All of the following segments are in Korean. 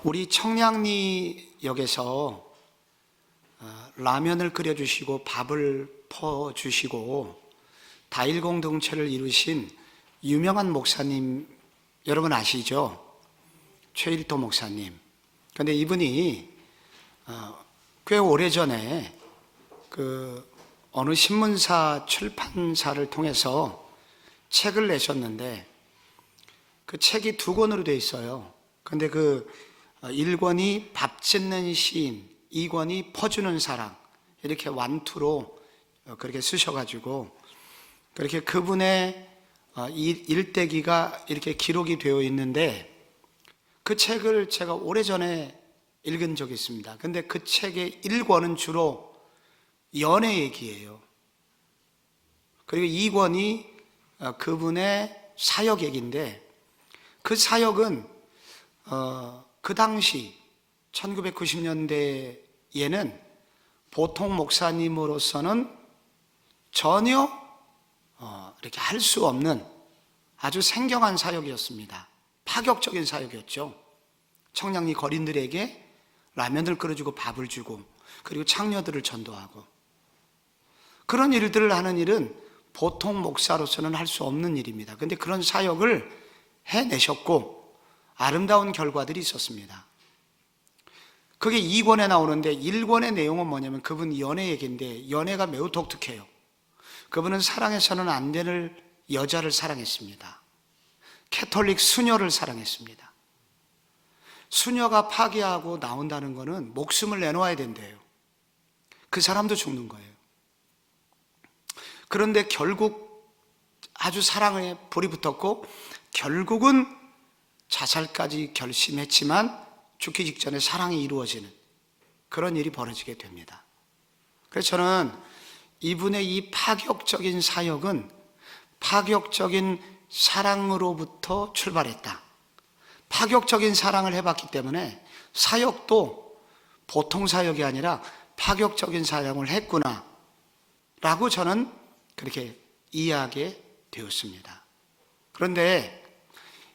우리 청량리역에서 라면을 끓여주시고 밥을 퍼주시고 다일공동체를 이루신 유명한 목사님 여러분 아시죠? 최일도 목사님. 그런데 이분이 꽤 오래전에 어느 신문사 출판사를 통해서 책을 내셨는데 그 책이 2권으로 되어 있어요. 근데 1권이 밥 짓는 시인, 2권이 퍼주는 사랑, 이렇게 완투로 그렇게 쓰셔가지고 그렇게 그분의 일대기가 이렇게 기록이 되어 있는데 그 책을 제가 오래전에 읽은 적이 있습니다. 근데 그 책의 1권은 주로 연애 얘기예요. 그리고 2권이 그분의 사역 얘기인데 그 사역은 그 당시 1990년대에는 보통 목사님으로서는 전혀 이렇게 할 수 없는 아주 생경한 사역이었습니다. 파격적인 사역이었죠. 청량리 거린들에게 라면을 끓여주고 밥을 주고 그리고 창녀들을 전도하고 그런 일들을 하는 일은 보통 목사로서는 할 수 없는 일입니다. 그런데 그런 사역을 해내셨고 아름다운 결과들이 있었습니다. 그게 2권에 나오는데 1권의 내용은 뭐냐면 그분 연애 얘기인데 연애가 매우 독특해요. 그분은 사랑해서는 안 되는 여자를 사랑했습니다. 캐톨릭 수녀를 사랑했습니다. 수녀가 파괴하고 나온다는 것은 목숨을 내놓아야 된대요. 그 사람도 죽는 거예요. 그런데 결국 아주 사랑에 불이 붙었고 결국은 자살까지 결심했지만 죽기 직전에 사랑이 이루어지는 그런 일이 벌어지게 됩니다. 그래서 저는 이분의 이 파격적인 사역은 파격적인 사랑으로부터 출발했다. 파격적인 사랑을 해봤기 때문에 사역도 보통 사역이 아니라 파격적인 사역을 했구나 라고 저는 그렇게 이해하게 되었습니다. 그런데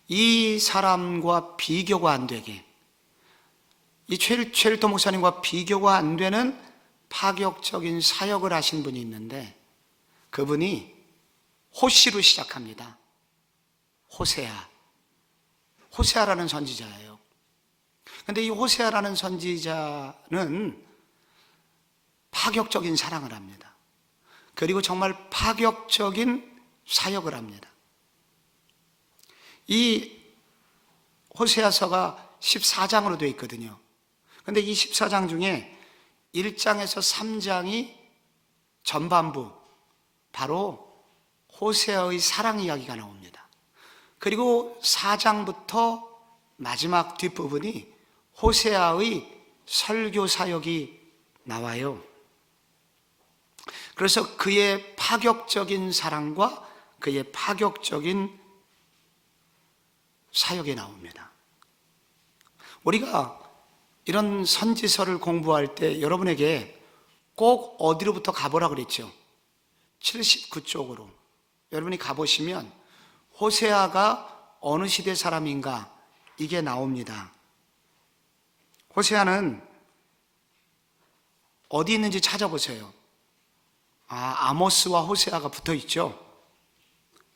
이 사람과 비교가 안 되게 이 최일도 목사님과 비교가 안 되는 파격적인 사역을 하신 분이 있는데 그분이 호시로 시작합니다. 호세아라는 선지자예요. 그런데 이 호세아라는 선지자는 파격적인 사랑을 합니다. 그리고 정말 파격적인 사역을 합니다. 이 호세아서가 14장으로 되어 있거든요. 그런데 이 14장 중에 1장에서 3장이 전반부 바로 호세아의 사랑 이야기가 나옵니다. 그리고 4장부터 마지막 뒷부분이 호세아의 설교 사역이 나와요. 그래서 그의 파격적인 사랑과 그의 파격적인 사역이 나옵니다. 우리가 이런 선지서를 공부할 때 여러분에게 꼭 어디로부터 가보라 그랬죠? 79쪽으로. 여러분이 가보시면 호세아가 어느 시대 사람인가 이게 나옵니다. 호세아는 어디 있는지 찾아보세요. 아모스와 호세아가 붙어 있죠.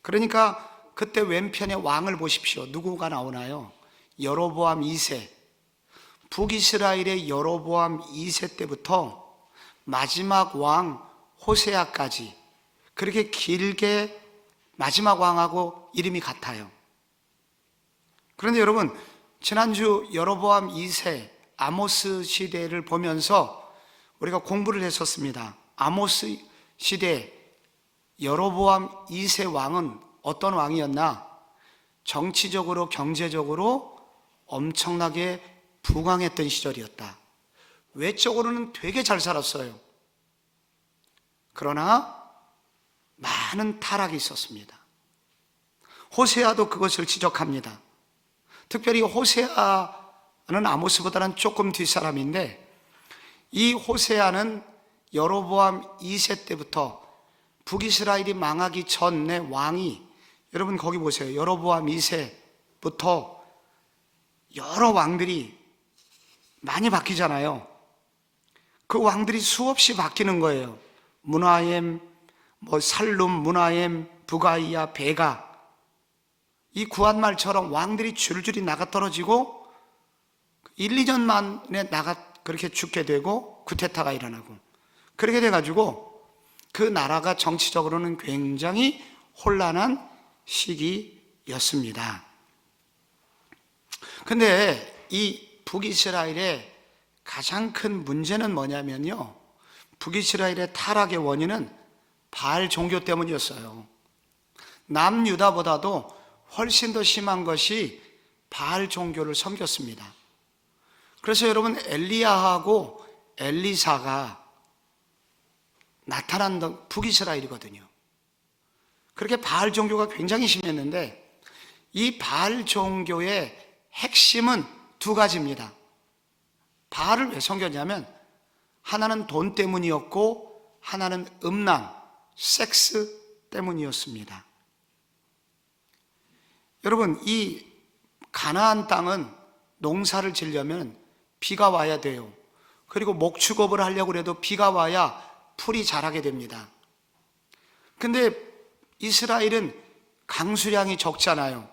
그러니까 그때 왼편에 왕을 보십시오. 누구가 나오나요? 여로보암 2세. 북이스라엘의 여로보암 2세 때부터 마지막 왕 호세아까지 그렇게 길게 마지막 왕하고 이름이 같아요. 그런데 여러분, 지난주 여로보암 2세 아모스 시대를 보면서 우리가 공부를 했었습니다. 아모스 시대 여로보암 2세 왕은 어떤 왕이었나? 정치적으로 경제적으로 엄청나게 부강했던 시절이었다. 외적으로는 되게 잘 살았어요. 그러나 많은 타락이 있었습니다. 호세아도 그것을 지적합니다. 특별히 호세아는 아모스보다는 조금 뒷사람인데 이 호세아는 여로보암 2세 때부터 북이스라엘이 망하기 전에 왕이 여러분 거기 보세요. 여로보암 2세부터 여러 왕들이 많이 바뀌잖아요. 그 왕들이 수없이 바뀌는 거예요. 문하엠, 살룸, 문하엠, 부가이야, 베가. 이 구한말처럼 왕들이 줄줄이 나가 떨어지고 1, 2년 만에 그렇게 죽게 되고 쿠데타가 일어나고 그렇게 돼가지고 그 나라가 정치적으로는 굉장히 혼란한 시기였습니다. 근데 이 북이스라엘의 가장 큰 문제는 뭐냐면요, 북이스라엘의 타락의 원인은 바알 종교 때문이었어요. 남유다보다도 훨씬 더 심한 것이 바알 종교를 섬겼습니다. 그래서 여러분, 엘리야하고 엘리사가 나타난 북이스라엘이거든요. 그렇게 바알 종교가 굉장히 심했는데 이 바알 종교의 핵심은 두 가지입니다. 바알을 왜 섬겼냐면 하나는 돈 때문이었고 하나는 음란, 섹스 때문이었습니다. 여러분, 이 가나안 땅은 농사를 지려면 비가 와야 돼요. 그리고 목축업을 하려고 해도 비가 와야 풀이 자라게 됩니다. 근데 이스라엘은 강수량이 적잖아요.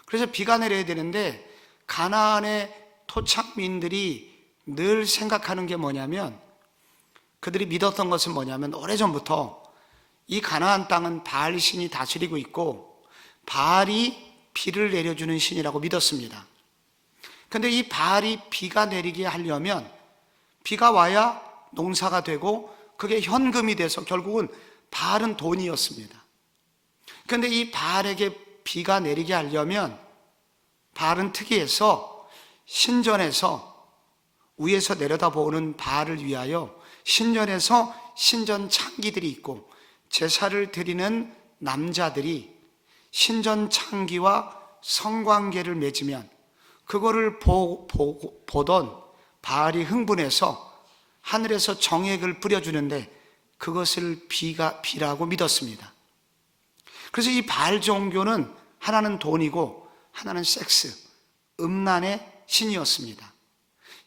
그래서 비가 내려야 되는데 가나안의 토착민들이 늘 생각하는 게 뭐냐면, 그들이 믿었던 것은 뭐냐면 오래전부터 이 가나안 땅은 바알 신이 다스리고 있고 바알이 비를 내려주는 신이라고 믿었습니다. 근데 이 바알이 비가 내리게 하려면 비가 와야 농사가 되고 그게 현금이 돼서 결국은 바알은 돈이었습니다. 근데 이 바알에게 비가 내리게 하려면 바알은 특이해서 신전에서 위에서 내려다보는 바알을 위하여 신전에서 신전 창기들이 있고 제사를 드리는 남자들이 신전 창기와 성관계를 맺으면 그거를 보던 바알이 흥분해서 하늘에서 정액을 뿌려주는데 그것을 비라고 믿었습니다. 그래서 이 바알 종교는 하나는 돈이고 하나는 섹스, 음란의 신이었습니다.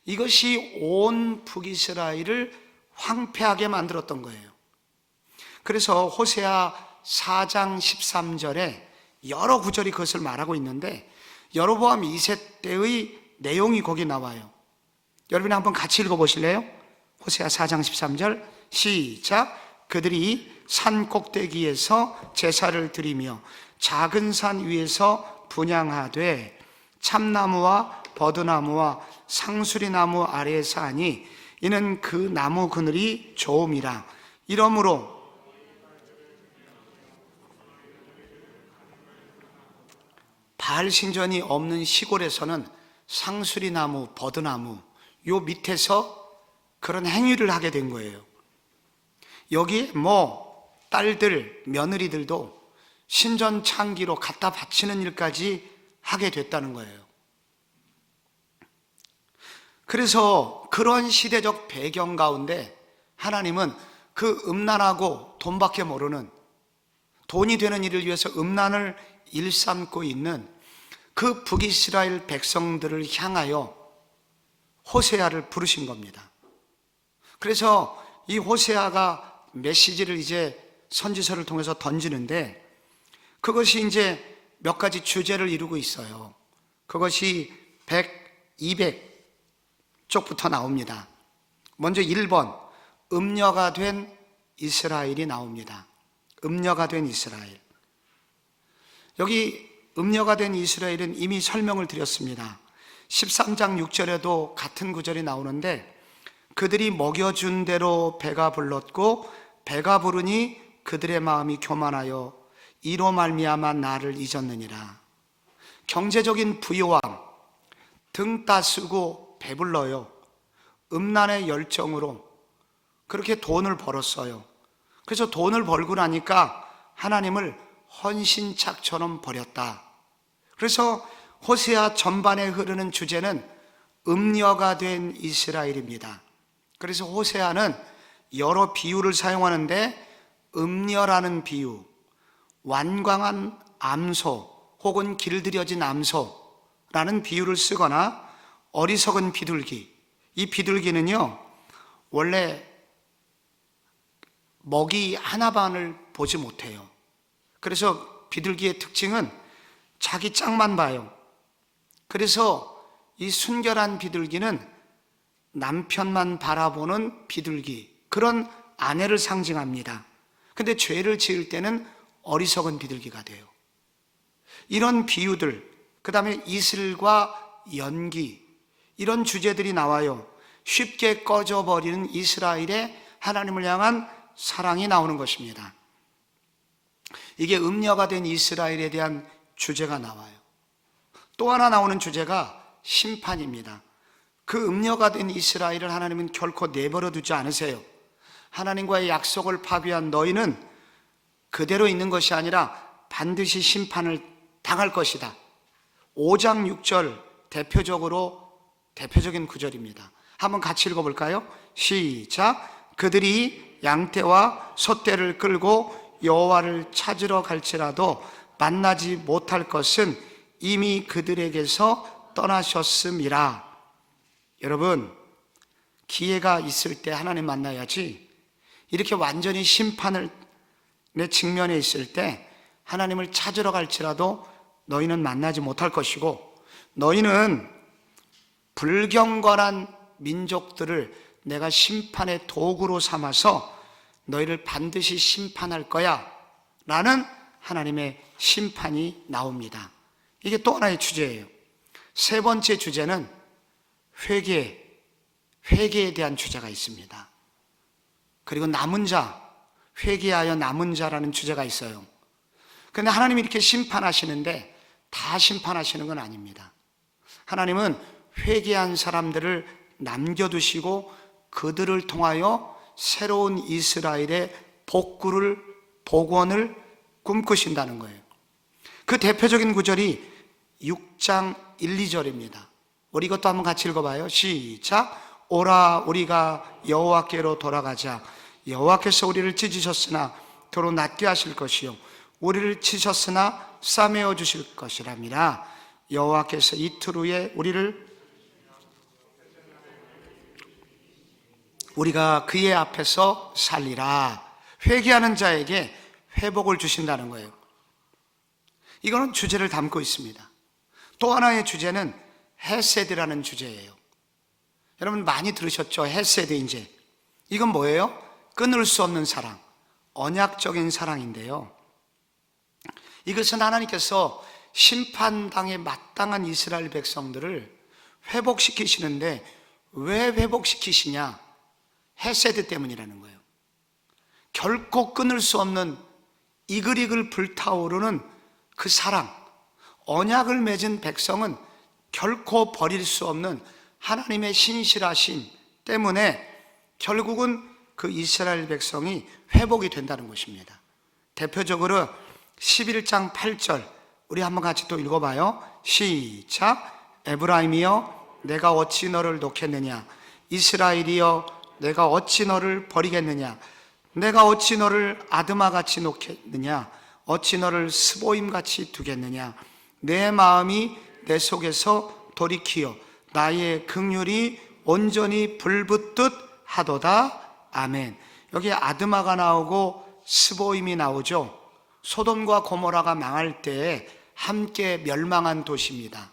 이것이 온 북이스라엘을 황폐하게 만들었던 거예요. 그래서 호세아 4장 13절에 여러 구절이 그것을 말하고 있는데 여로보암 2세 때의 내용이 거기 나와요. 여러분이 한번 같이 읽어보실래요? 호세아 4장 13절 시작. 그들이 산 꼭대기에서 제사를 드리며 작은 산 위에서 분향하되 참나무와 버드나무와 상수리나무 아래에서 하니 이는 그 나무 그늘이 좋음이라. 이러므로 바알 신전이 없는 시골에서는 상수리나무, 버드나무 요 밑에서 그런 행위를 하게 된 거예요. 여기 딸들, 며느리들도 신전 창기로 갖다 바치는 일까지 하게 됐다는 거예요. 그래서 그런 시대적 배경 가운데 하나님은 그 음란하고 돈밖에 모르는, 돈이 되는 일을 위해서 음란을 일삼고 있는 그 북이스라엘 백성들을 향하여 호세아를 부르신 겁니다. 그래서 이 호세아가 메시지를 이제 선지서를 통해서 던지는데 그것이 이제 몇 가지 주제를 이루고 있어요. 그것이 200쪽부터 나옵니다. 먼저 1번, 음녀가 된 이스라엘이 나옵니다. 음녀가 된 이스라엘. 여기 음녀가 된 이스라엘은 이미 설명을 드렸습니다. 13장 6절에도 같은 구절이 나오는데 그들이 먹여준 대로 배가 불렀고 배가 부르니 그들의 마음이 교만하여 이로 말미암아 나를 잊었느니라. 경제적인 부유함, 등 따쓰고 배불러요. 음란의 열정으로 그렇게 돈을 벌었어요. 그래서 돈을 벌고 나니까 하나님을 헌신착처럼 버렸다. 그래서 호세아 전반에 흐르는 주제는 음녀가 된 이스라엘입니다. 그래서 호세아는 여러 비유를 사용하는데 음녀라는 비유, 완광한 암소 혹은 길들여진 암소, 라는 비유를 쓰거나 어리석은 비둘기, 이 비둘기는요 원래 먹이 하나만을 보지 못해요. 그래서 비둘기의 특징은 자기 짝만 봐요. 그래서 이 순결한 비둘기는 남편만 바라보는 비둘기, 그런 아내를 상징합니다. 근데 죄를 지을 때는 어리석은 비둘기가 돼요. 이런 비유들, 그 다음에 이슬과 연기, 이런 주제들이 나와요. 쉽게 꺼져버리는 이스라엘의 하나님을 향한 사랑이 나오는 것입니다. 이게 음녀가 된 이스라엘에 대한 주제가 나와요. 또 하나 나오는 주제가 심판입니다. 그 음녀가 된 이스라엘을 하나님은 결코 내버려 두지 않으세요. 하나님과의 약속을 파괴한 너희는 그대로 있는 것이 아니라 반드시 심판을 당할 것이다. 5장 6절 대표적인 구절입니다. 한번 같이 읽어볼까요? 시작. 그들이 양떼와 소떼를 끌고 여호와를 찾으러 갈지라도 만나지 못할 것은 이미 그들에게서 떠나셨음이라. 여러분, 기회가 있을 때 하나님 만나야지, 이렇게 완전히 심판을 내 직면에 있을 때 하나님을 찾으러 갈지라도 너희는 만나지 못할 것이고, 너희는 불경건한 민족들을 내가 심판의 도구로 삼아서 너희를 반드시 심판할 거야 라는 하나님의 심판이 나옵니다. 이게 또 하나의 주제예요. 세 번째 주제는 회개에 대한 주제가 있습니다. 그리고 남은 자, 회개하여 남은 자라는 주제가 있어요. 그런데 하나님이 이렇게 심판하시는데 다 심판하시는 건 아닙니다. 하나님은 회개한 사람들을 남겨두시고 그들을 통하여 새로운 이스라엘의 복원을 꿈꾸신다는 거예요. 그 대표적인 구절이 6장 1, 2절입니다. 우리 이것도 한번 같이 읽어봐요. 시작. 오라 우리가 여호와께로 돌아가자. 여호와께서 우리를 찢으셨으나 도로 낫게 하실 것이요 우리를 치셨으나 싸매어 주실 것이랍니다. 여호와께서 이틀 후에 우리가 그의 앞에서 살리라. 회개하는 자에게 회복을 주신다는 거예요. 이거는 주제를 담고 있습니다. 또 하나의 주제는 헤세드라는 주제예요. 여러분 많이 들으셨죠? 헤세드. 이제 이건 뭐예요? 끊을 수 없는 사랑, 언약적인 사랑인데요, 이것은 하나님께서 심판당에 마땅한 이스라엘 백성들을 회복시키시는데 왜 회복시키시냐? 헤세드 때문이라는 거예요. 결코 끊을 수 없는 이글이글 불타오르는 그 사랑, 언약을 맺은 백성은 결코 버릴 수 없는 하나님의 신실하심 때문에 결국은 그 이스라엘 백성이 회복이 된다는 것입니다. 대표적으로 11장 8절 우리 한번 같이 또 읽어봐요. 시작. 에브라임이여 내가 어찌 너를 놓겠느냐? 이스라엘이여 내가 어찌 너를 버리겠느냐? 내가 어찌 너를 아드마같이 놓겠느냐? 어찌 너를 스보임같이 두겠느냐? 내 마음이 내 속에서 돌이키어 나의 긍휼이 온전히 불붙듯 하도다. 아멘. 여기 아드마가 나오고 스보임이 나오죠. 소돔과 고모라가 망할 때에 함께 멸망한 도시입니다.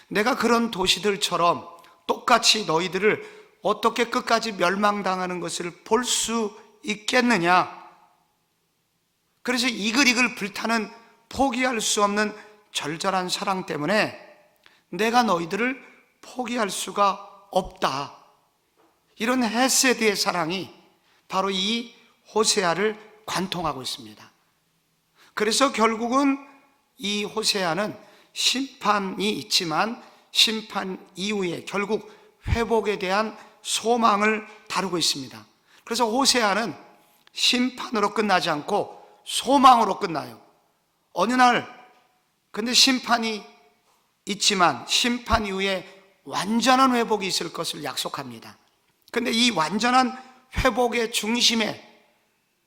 내가 그런 도시들처럼 똑같이 너희들을 어떻게 끝까지 멸망당하는 것을 볼 수 있겠느냐? 그래서 이글이글 불타는 포기할 수 없는 절절한 사랑 때문에 내가 너희들을 포기할 수가 없다. 이런 헤세드의 사랑이 바로 이 호세아를 관통하고 있습니다. 그래서 결국은 이 호세아는 심판이 있지만 심판 이후에 결국 회복에 대한 소망을 다루고 있습니다. 그래서 호세아는 심판으로 끝나지 않고 소망으로 끝나요. 어느 날 근데 심판이 있지만 심판 이후에 완전한 회복이 있을 것을 약속합니다. 근데 이 완전한 회복의 중심에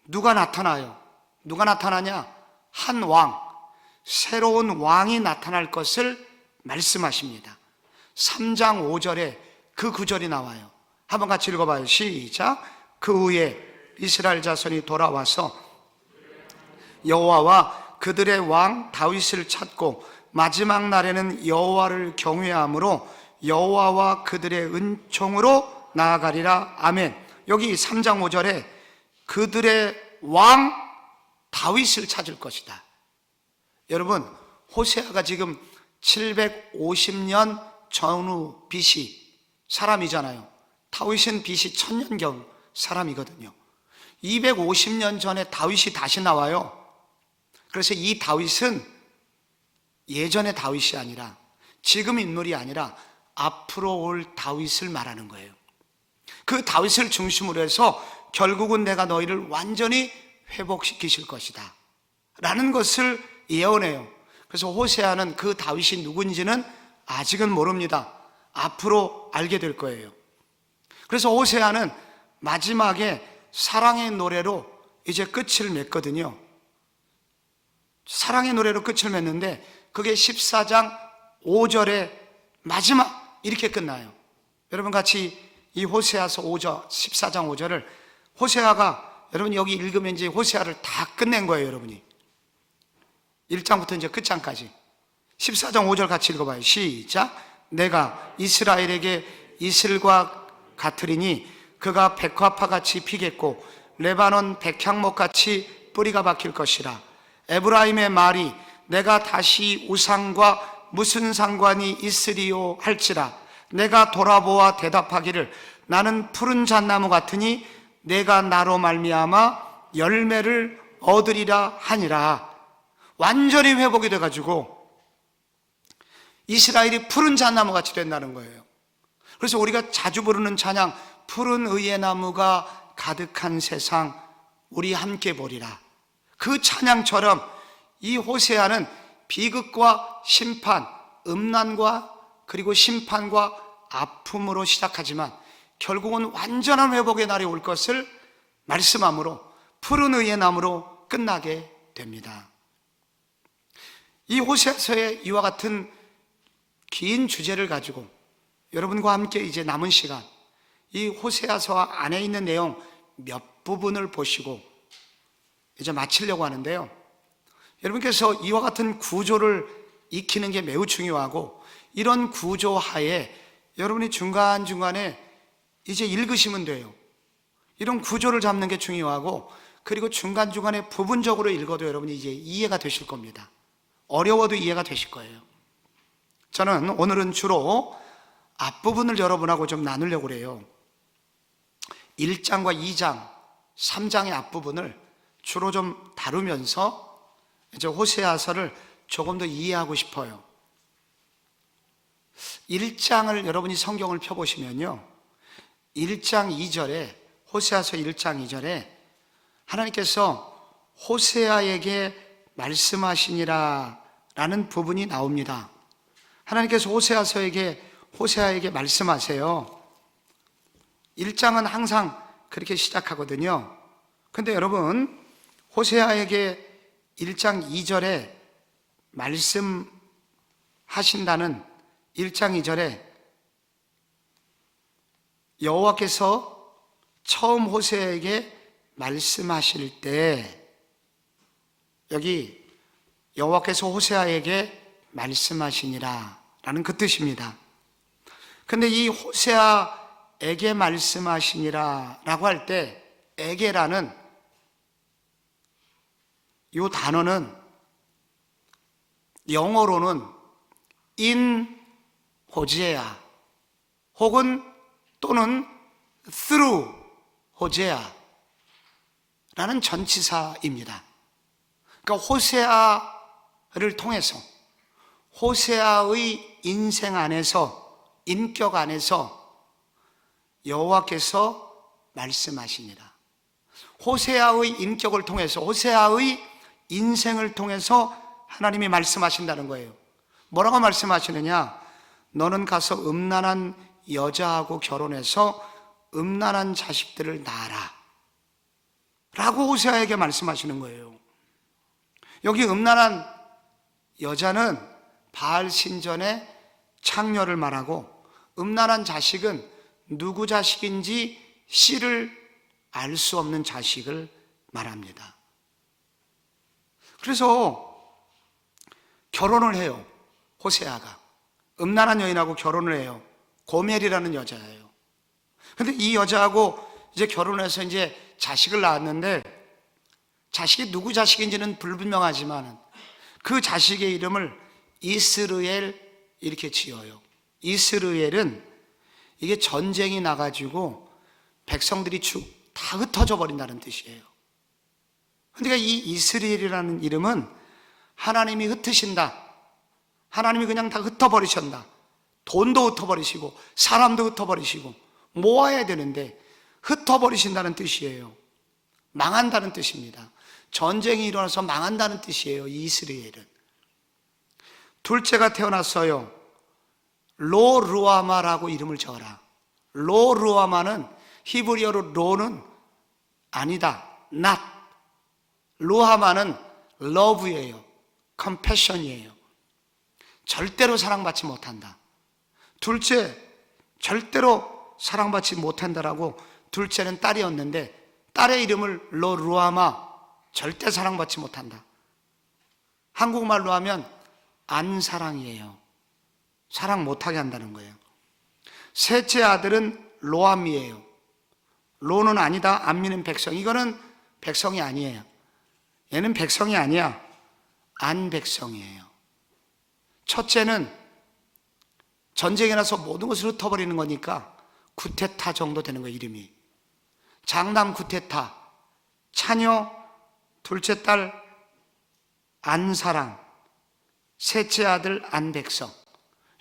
누가 나타나요? 누가 나타나냐? 한 왕, 새로운 왕이 나타날 것을 말씀하십니다. 3장 5절에 그 구절이 나와요. 한번 같이 읽어봐요. 시작. 그 후에 이스라엘 자손이 돌아와서 여호와와 그들의 왕 다윗을 찾고 마지막 날에는 여호와를 경외함으로 여호와와 그들의 은총으로 나아가리라. 아멘. 여기 3장 5절에 그들의 왕 다윗을 찾을 것이다. 여러분, 호세아가 지금 750년 전후 BC 사람이잖아요. 다윗은 BC 1000년경 사람이거든요. 250년 전에 다윗이 다시 나와요. 그래서 이 다윗은 예전의 다윗이 아니라, 지금 인물이 아니라 앞으로 올 다윗을 말하는 거예요. 그 다윗을 중심으로 해서 결국은 내가 너희를 완전히 회복시키실 것이다 라는 것을 예언해요. 그래서 호세아는 그 다윗이 누군지는 아직은 모릅니다. 앞으로 알게 될 거예요. 그래서 호세아는 마지막에 사랑의 노래로 이제 끝을 맺거든요. 사랑의 노래로 끝을 맺는데 그게 14장 5절에 마지막 이렇게 끝나요. 여러분 같이 이 호세아서 5절, 14장 5절을 호세아가, 여러분 여기 읽으면 이제 호세아를 다 끝낸 거예요. 여러분이 1장부터 이제 끝장까지 14장 5절 같이 읽어봐요. 시작. 내가 이스라엘에게 이슬과 같으리니 그가 백화파같이 피겠고 레바논 백향목같이 뿌리가 박힐 것이라. 에브라임의 말이 내가 다시 우상과 무슨 상관이 있으리요 할지라. 내가 돌아보아 대답하기를 나는 푸른 잣나무 같으니 내가 나로 말미암아 열매를 얻으리라 하니라. 완전히 회복이 돼가지고 이스라엘이 푸른 잣나무 같이 된다는 거예요. 그래서 우리가 자주 부르는 찬양, 푸른 의의 나무가 가득한 세상 우리 함께 보리라. 그 찬양처럼 이 호세아는 비극과 심판, 음란과 그리고 심판과 아픔으로 시작하지만 결국은 완전한 회복의 날이 올 것을 말씀함으로 푸른 의의 나무로 끝나게 됩니다. 이 호세아서의 이와 같은 긴 주제를 가지고 여러분과 함께 이제 남은 시간 이 호세아서 안에 있는 내용 몇 부분을 보시고 이제 마치려고 하는데요. 여러분께서 이와 같은 구조를 익히는 게 매우 중요하고, 이런 구조 하에 여러분이 중간중간에 이제 읽으시면 돼요. 이런 구조를 잡는 게 중요하고, 그리고 중간중간에 부분적으로 읽어도 여러분이 이제 이해가 되실 겁니다. 어려워도 이해가 되실 거예요. 저는 오늘은 주로 앞부분을 여러분하고 좀 나누려고 그래요. 1장과 2장, 3장의 앞부분을 주로 좀 다루면서 이제 호세아서를 조금 더 이해하고 싶어요. 1장을 여러분이 성경을 펴보시면요, 1장 2절에, 호세아서 1장 2절에 하나님께서 호세아에게 말씀하시니라 라는 부분이 나옵니다. 하나님께서 호세아에게 말씀하세요. 1장은 항상 그렇게 시작하거든요. 근데 여러분, 호세아에게 1장 2절에 말씀하신다는 1장 2절에 여호와께서 처음 호세아에게 말씀하실 때, 여기 여호와께서 호세아에게 말씀하시니라 라는 그 뜻입니다. 근데 이 호세아에게 말씀하시니라 라고 할 때 에게라는 이 단어는 영어로는 in 호제아 혹은 또는 through 호제아 라는 전치사입니다. 그러니까 호세아를 통해서, 호세아의 인생 안에서, 인격 안에서 여호와께서 말씀하시니라. 호세아의 인격을 통해서, 호세아의 인생을 통해서 하나님이 말씀하신다는 거예요. 뭐라고 말씀하시느냐? 너는 가서 음란한 여자하고 결혼해서 음란한 자식들을 낳아라 라고 호세아에게 말씀하시는 거예요. 여기 음란한 여자는 바알 신전의 창녀를 말하고, 음란한 자식은 누구 자식인지 씨를 알 수 없는 자식을 말합니다. 그래서 결혼을 해요. 호세아가 음란한 여인하고 결혼을 해요. 고멜이라는 여자예요. 근데 이 여자하고 이제 결혼해서 이제 자식을 낳았는데, 자식이 누구 자식인지는 불분명하지만 그 자식의 이름을 이스르엘 이렇게 지어요. 이스르엘은 이게 전쟁이 나가지고 백성들이 다 흩어져 버린다는 뜻이에요. 그러니까 이 이스라엘이라는 이름은 하나님이 흩으신다, 하나님이 그냥 다 흩어버리신다. 돈도 흩어버리시고 사람도 흩어버리시고 모아야 되는데 흩어버리신다는 뜻이에요. 망한다는 뜻입니다. 전쟁이 일어나서 망한다는 뜻이에요. 이스라엘은. 둘째가 태어났어요. 로르아마라고 이름을 지어라. 로르아마는 히브리어로 로는 아니다, not. 루하마는 love예요, compassion이에요. 절대로 사랑받지 못한다. 둘째, 절대로 사랑받지 못한다라고. 둘째는 딸이었는데 딸의 이름을 로르아마, 절대 사랑받지 못한다. 한국말로 하면 안사랑이에요. 사랑 못하게 한다는 거예요. 셋째 아들은 로암이에요. 로는 아니다, 안미는 백성. 이거는 백성이 아니에요. 얘는 백성이 아니야, 안 백성이에요. 첫째는 전쟁이 나서 모든 것을 흩어버리는 거니까 구테타 정도 되는 거예요, 이름이. 장남 구테타, 차녀, 둘째 딸 안사랑, 셋째 아들 안백성,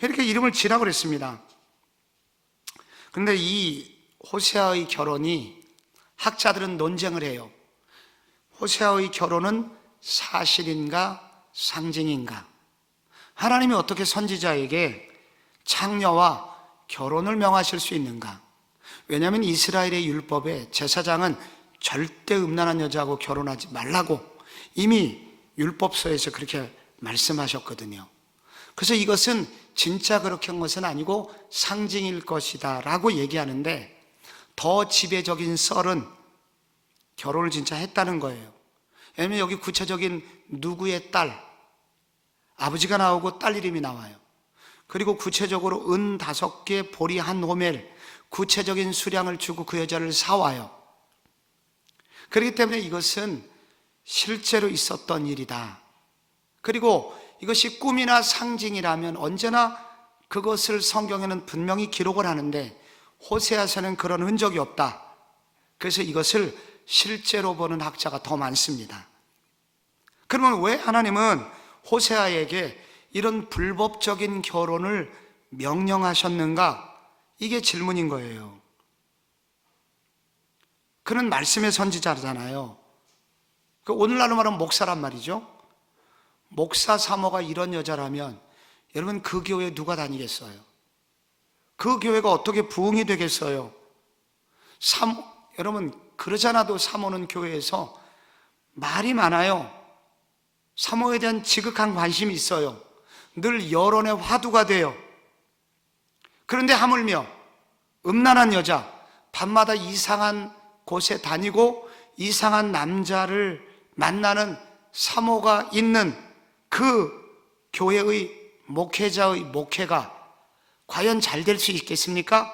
이렇게 이름을 지라고 그랬습니다. 근데 이 호세아의 결혼이 학자들은 논쟁을 해요. 호세아의 결혼은 사실인가 상징인가? 하나님이 어떻게 선지자에게 창녀와 결혼을 명하실 수 있는가? 왜냐하면 이스라엘의 율법에 제사장은 절대 음란한 여자하고 결혼하지 말라고 이미 율법서에서 그렇게 말씀하셨거든요. 그래서 이것은 진짜 그렇게 한 것은 아니고 상징일 것이다 라고 얘기하는데, 더 지배적인 썰은 결혼을 진짜 했다는 거예요. 왜냐하면 여기 구체적인 누구의 딸, 아버지가 나오고 딸 이름이 나와요. 그리고 구체적으로 은 5개, 보리 1호멜, 구체적인 수량을 주고 그 여자를 사와요. 그렇기 때문에 이것은 실제로 있었던 일이다. 그리고 이것이 꿈이나 상징이라면 언제나 그것을 성경에는 분명히 기록을 하는데 호세아서는 그런 흔적이 없다. 그래서 이것을 실제로 보는 학자가 더 많습니다. 그러면 왜 하나님은 호세아에게 이런 불법적인 결혼을 명령하셨는가? 이게 질문인 거예요. 그는 말씀의 선지자잖아요. 오늘날로 말하면 목사란 말이죠. 목사 사모가 이런 여자라면 여러분 그 교회에 누가 다니겠어요? 그 교회가 어떻게 부흥이 되겠어요? 여러분 그러잖아도 사모는 교회에서 말이 많아요. 사모에 대한 지극한 관심이 있어요. 늘 여론의 화두가 돼요. 그런데 하물며 음란한 여자, 밤마다 이상한 곳에 다니고 이상한 남자를 만나는 사모가 있는 그 교회의 목회자의 목회가 과연 잘 될 수 있겠습니까?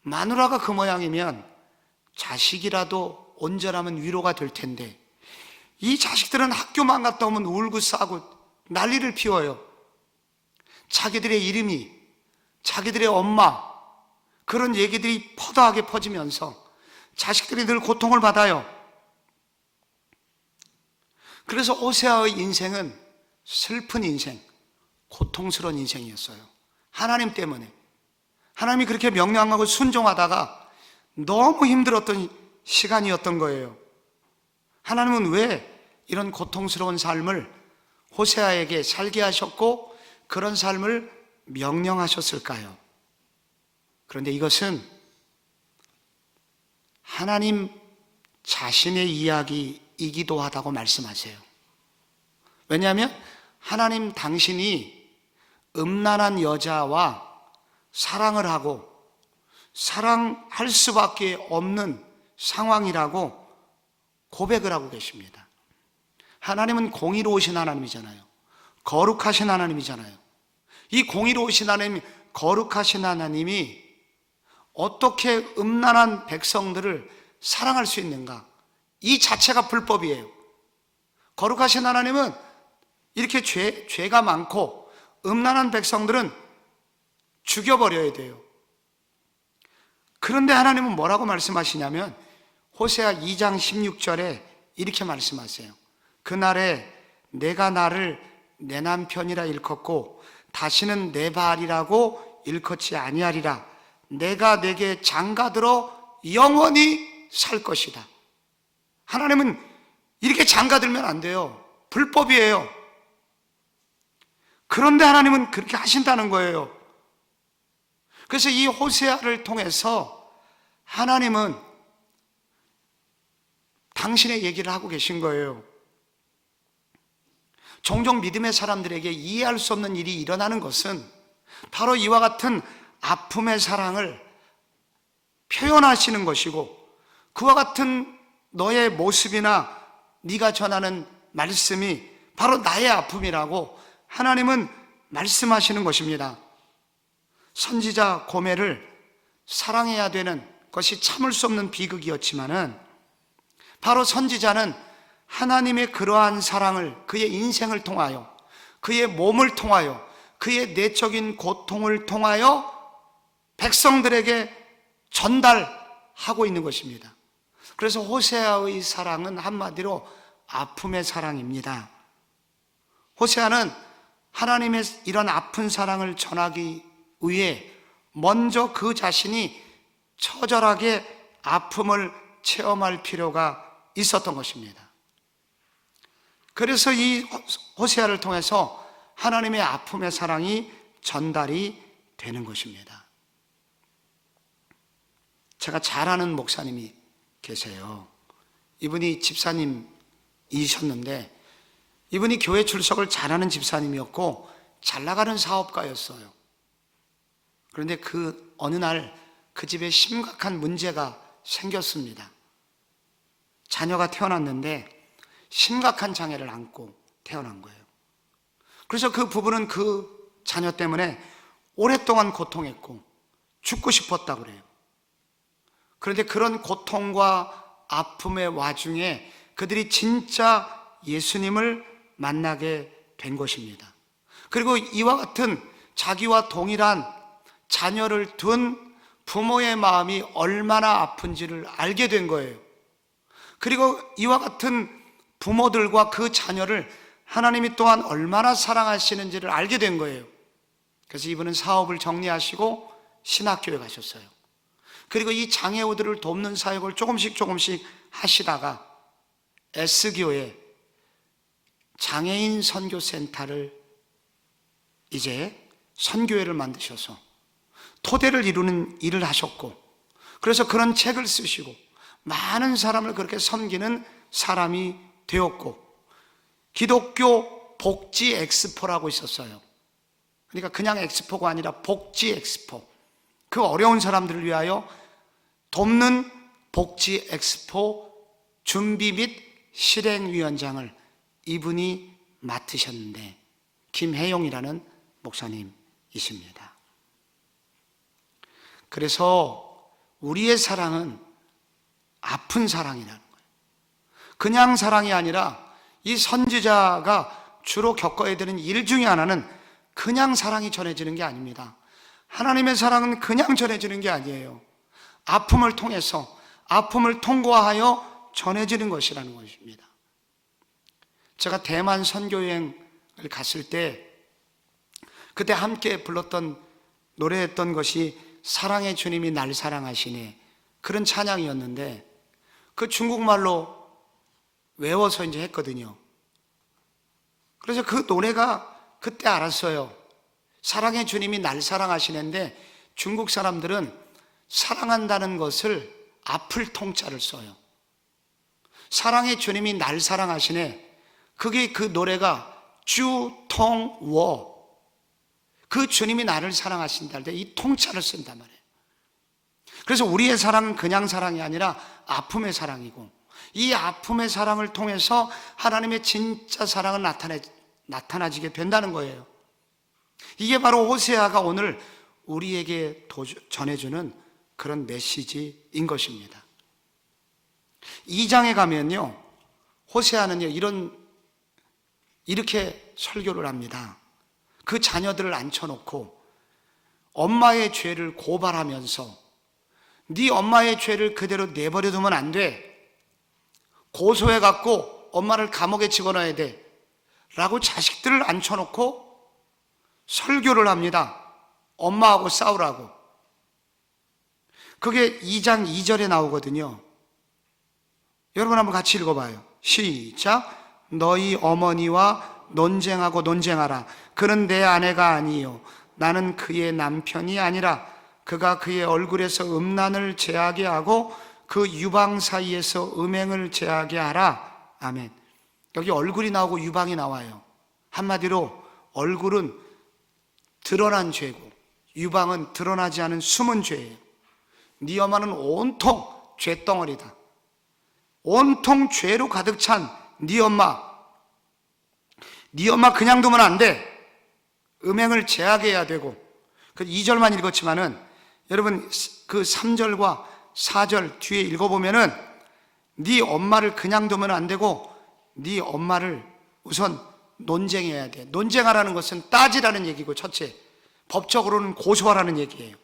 마누라가 그 모양이면 자식이라도 온전하면 위로가 될 텐데, 이 자식들은 학교만 갔다 오면 울고 싸고 난리를 피워요. 자기들의 이름이, 자기들의 엄마, 그런 얘기들이 퍼다하게 퍼지면서 자식들이 늘 고통을 받아요. 그래서 호세아의 인생은 슬픈 인생, 고통스러운 인생이었어요. 하나님 때문에. 하나님이 그렇게 명령하고 순종하다가 너무 힘들었던 시간이었던 거예요. 하나님은 왜 이런 고통스러운 삶을 호세아에게 살게 하셨고 그런 삶을 명령하셨을까요? 그런데 이것은 하나님 자신의 이야기이기도 하다고 말씀하세요. 왜냐하면 하나님 당신이 음란한 여자와 사랑을 하고 사랑할 수밖에 없는 상황이라고 고백을 하고 계십니다. 하나님은 공의로우신 하나님이잖아요. 거룩하신 하나님이잖아요. 이 공의로우신 하나님, 거룩하신 하나님이 어떻게 음란한 백성들을 사랑할 수 있는가? 이 자체가 불법이에요. 거룩하신 하나님은 이렇게 죄가 많고 음란한 백성들은 죽여버려야 돼요. 그런데 하나님은 뭐라고 말씀하시냐면 호세아 2장 16절에 이렇게 말씀하세요. 그날에 내가 나를 내 남편이라 일컫고 다시는 내 발이라고 일컫지 아니하리라. 내가 내게 장가들어 영원히 살 것이다. 하나님은 이렇게 장가들면 안 돼요. 불법이에요. 그런데 하나님은 그렇게 하신다는 거예요. 그래서 이 호세아를 통해서 하나님은 당신의 얘기를 하고 계신 거예요. 종종 믿음의 사람들에게 이해할 수 없는 일이 일어나는 것은 바로 이와 같은 아픔의 사랑을 표현하시는 것이고, 그와 같은 너의 모습이나 네가 전하는 말씀이 바로 나의 아픔이라고 하나님은 말씀하시는 것입니다. 선지자 고멜을 사랑해야 되는 것이 참을 수 없는 비극이었지만은 바로 선지자는 하나님의 그러한 사랑을 그의 인생을 통하여, 그의 몸을 통하여, 그의 내적인 고통을 통하여 백성들에게 전달하고 있는 것입니다. 그래서 호세아의 사랑은 한마디로 아픔의 사랑입니다. 호세아는 하나님의 이런 아픈 사랑을 전하기 위해 먼저 그 자신이 처절하게 아픔을 체험할 필요가 있었던 것입니다. 그래서 이 호세아를 통해서 하나님의 아픔의 사랑이 전달이 되는 것입니다. 제가 잘 아는 목사님이 계세요. 이분이 집사님이셨는데 이분이 교회 출석을 잘하는 집사님이었고 잘 나가는 사업가였어요. 그런데 어느 날 그 집에 심각한 문제가 생겼습니다. 자녀가 태어났는데 심각한 장애를 안고 태어난 거예요. 그래서 그 부부는 그 자녀 때문에 오랫동안 고통했고 죽고 싶었다고 그래요. 그런데 그런 고통과 아픔의 와중에 그들이 진짜 예수님을 만나게 된 것입니다. 그리고 이와 같은 자기와 동일한 자녀를 둔 부모의 마음이 얼마나 아픈지를 알게 된 거예요. 그리고 이와 같은 부모들과 그 자녀를 하나님이 또한 얼마나 사랑하시는지를 알게 된 거예요. 그래서 이분은 사업을 정리하시고 신학교에 가셨어요. 그리고 이 장애우들을 돕는 사역을 조금씩 하시다가 S교회 장애인 선교센터를 이제 선교회를 만드셔서 토대를 이루는 일을 하셨고, 그래서 그런 책을 쓰시고 많은 사람을 그렇게 섬기는 사람이 되었고, 기독교 복지 엑스포라고 있었어요. 그러니까 그냥 엑스포가 아니라 복지 엑스포, 그 어려운 사람들을 위하여 돕는 복지 엑스포 준비 및 실행위원장을 이분이 맡으셨는데 김혜용이라는 목사님이십니다. 그래서 우리의 사랑은 아픈 사랑이라는 거예요. 그냥 사랑이 아니라 이 선지자가 주로 겪어야 되는 일 중에 하나는 그냥 사랑이 전해지는 게 아닙니다. 하나님의 사랑은 그냥 전해지는 게 아니에요. 아픔을 통해서, 아픔을 통과하여 전해지는 것이라는 것입니다. 제가 대만 선교여행을 갔을 때 그때 함께 불렀던, 노래했던 것이 사랑의 주님이 날 사랑하시네, 그런 찬양이었는데 그 중국말로 외워서 이제 했거든요. 그래서 그 노래가 그때 알았어요. 사랑의 주님이 날 사랑하시는데 중국 사람들은 사랑한다는 것을 앞을 통자를 써요. 사랑의 주님이 날 사랑하시네, 그게 그 노래가 주통워, 그 주님이 나를 사랑하신다 할 때 이 통찰을 쓴단 말이에요. 그래서 우리의 사랑은 그냥 사랑이 아니라 아픔의 사랑이고, 이 아픔의 사랑을 통해서 하나님의 진짜 사랑을 나타나지게 된다는 거예요. 이게 바로 호세아가 오늘 우리에게 전해주는 그런 메시지인 것입니다. 2장에 가면요, 호세아는요 이렇게 설교를 합니다. 그 자녀들을 앉혀놓고 엄마의 죄를 고발하면서 네 엄마의 죄를 그대로 내버려 두면 안 돼, 고소해갖고 엄마를 감옥에 집어넣어야 돼 라고 자식들을 앉혀놓고 설교를 합니다. 엄마하고 싸우라고. 그게 2장 2절에 나오거든요. 여러분 한번 같이 읽어봐요. 시작. 너희 어머니와 논쟁하고 논쟁하라. 그는 내 아내가 아니요 나는 그의 남편이 아니라 그가 그의 얼굴에서 음란을 제하게 하고 그 유방 사이에서 음행을 제하게 하라. 아멘. 여기 얼굴이 나오고 유방이 나와요. 한마디로 얼굴은 드러난 죄고 유방은 드러나지 않은 숨은 죄예요. 네 엄마는 온통 죄덩어리다. 온통 죄로 가득 찬 네 엄마 그냥 두면 안 돼. 음행을 제하게 해야 되고. 그 2절만 읽었지만은 여러분 그 3절과 4절 뒤에 읽어보면은 네 엄마를 그냥 두면 안 되고 네 엄마를 우선 논쟁해야 돼. 논쟁하라는 것은 따지라는 얘기고, 첫째 법적으로는 고소하라는 얘기예요.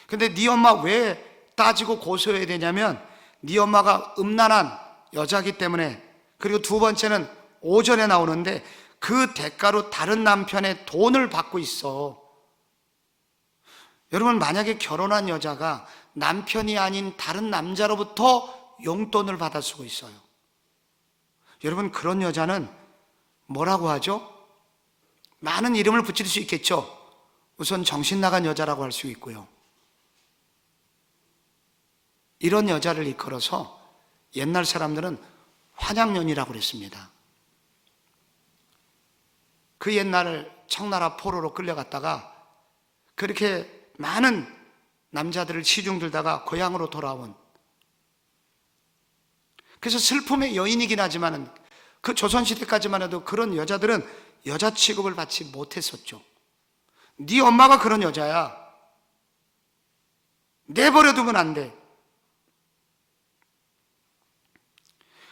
근데 네 엄마 왜 따지고 고소해야 되냐면 네 엄마가 음란한 여자기 때문에, 그리고 두 번째는 5절에 나오는데 그 대가로 다른 남편의 돈을 받고 있어. 여러분 만약에 결혼한 여자가 남편이 아닌 다른 남자로부터 용돈을 받아 쓰고 있어요. 여러분 그런 여자는 뭐라고 하죠? 많은 이름을 붙일 수 있겠죠. 우선 정신 나간 여자라고 할 수 있고요. 이런 여자를 일컬어서 옛날 사람들은 환양년이라고 그랬습니다. 그 옛날 청나라 포로로 끌려갔다가 그렇게 많은 남자들을 시중 들다가 고향으로 돌아온, 그래서 슬픔의 여인이긴 하지만 그 조선시대까지만 해도 그런 여자들은 여자 취급을 받지 못했었죠. 네 엄마가 그런 여자야. 내버려 두면 안 돼.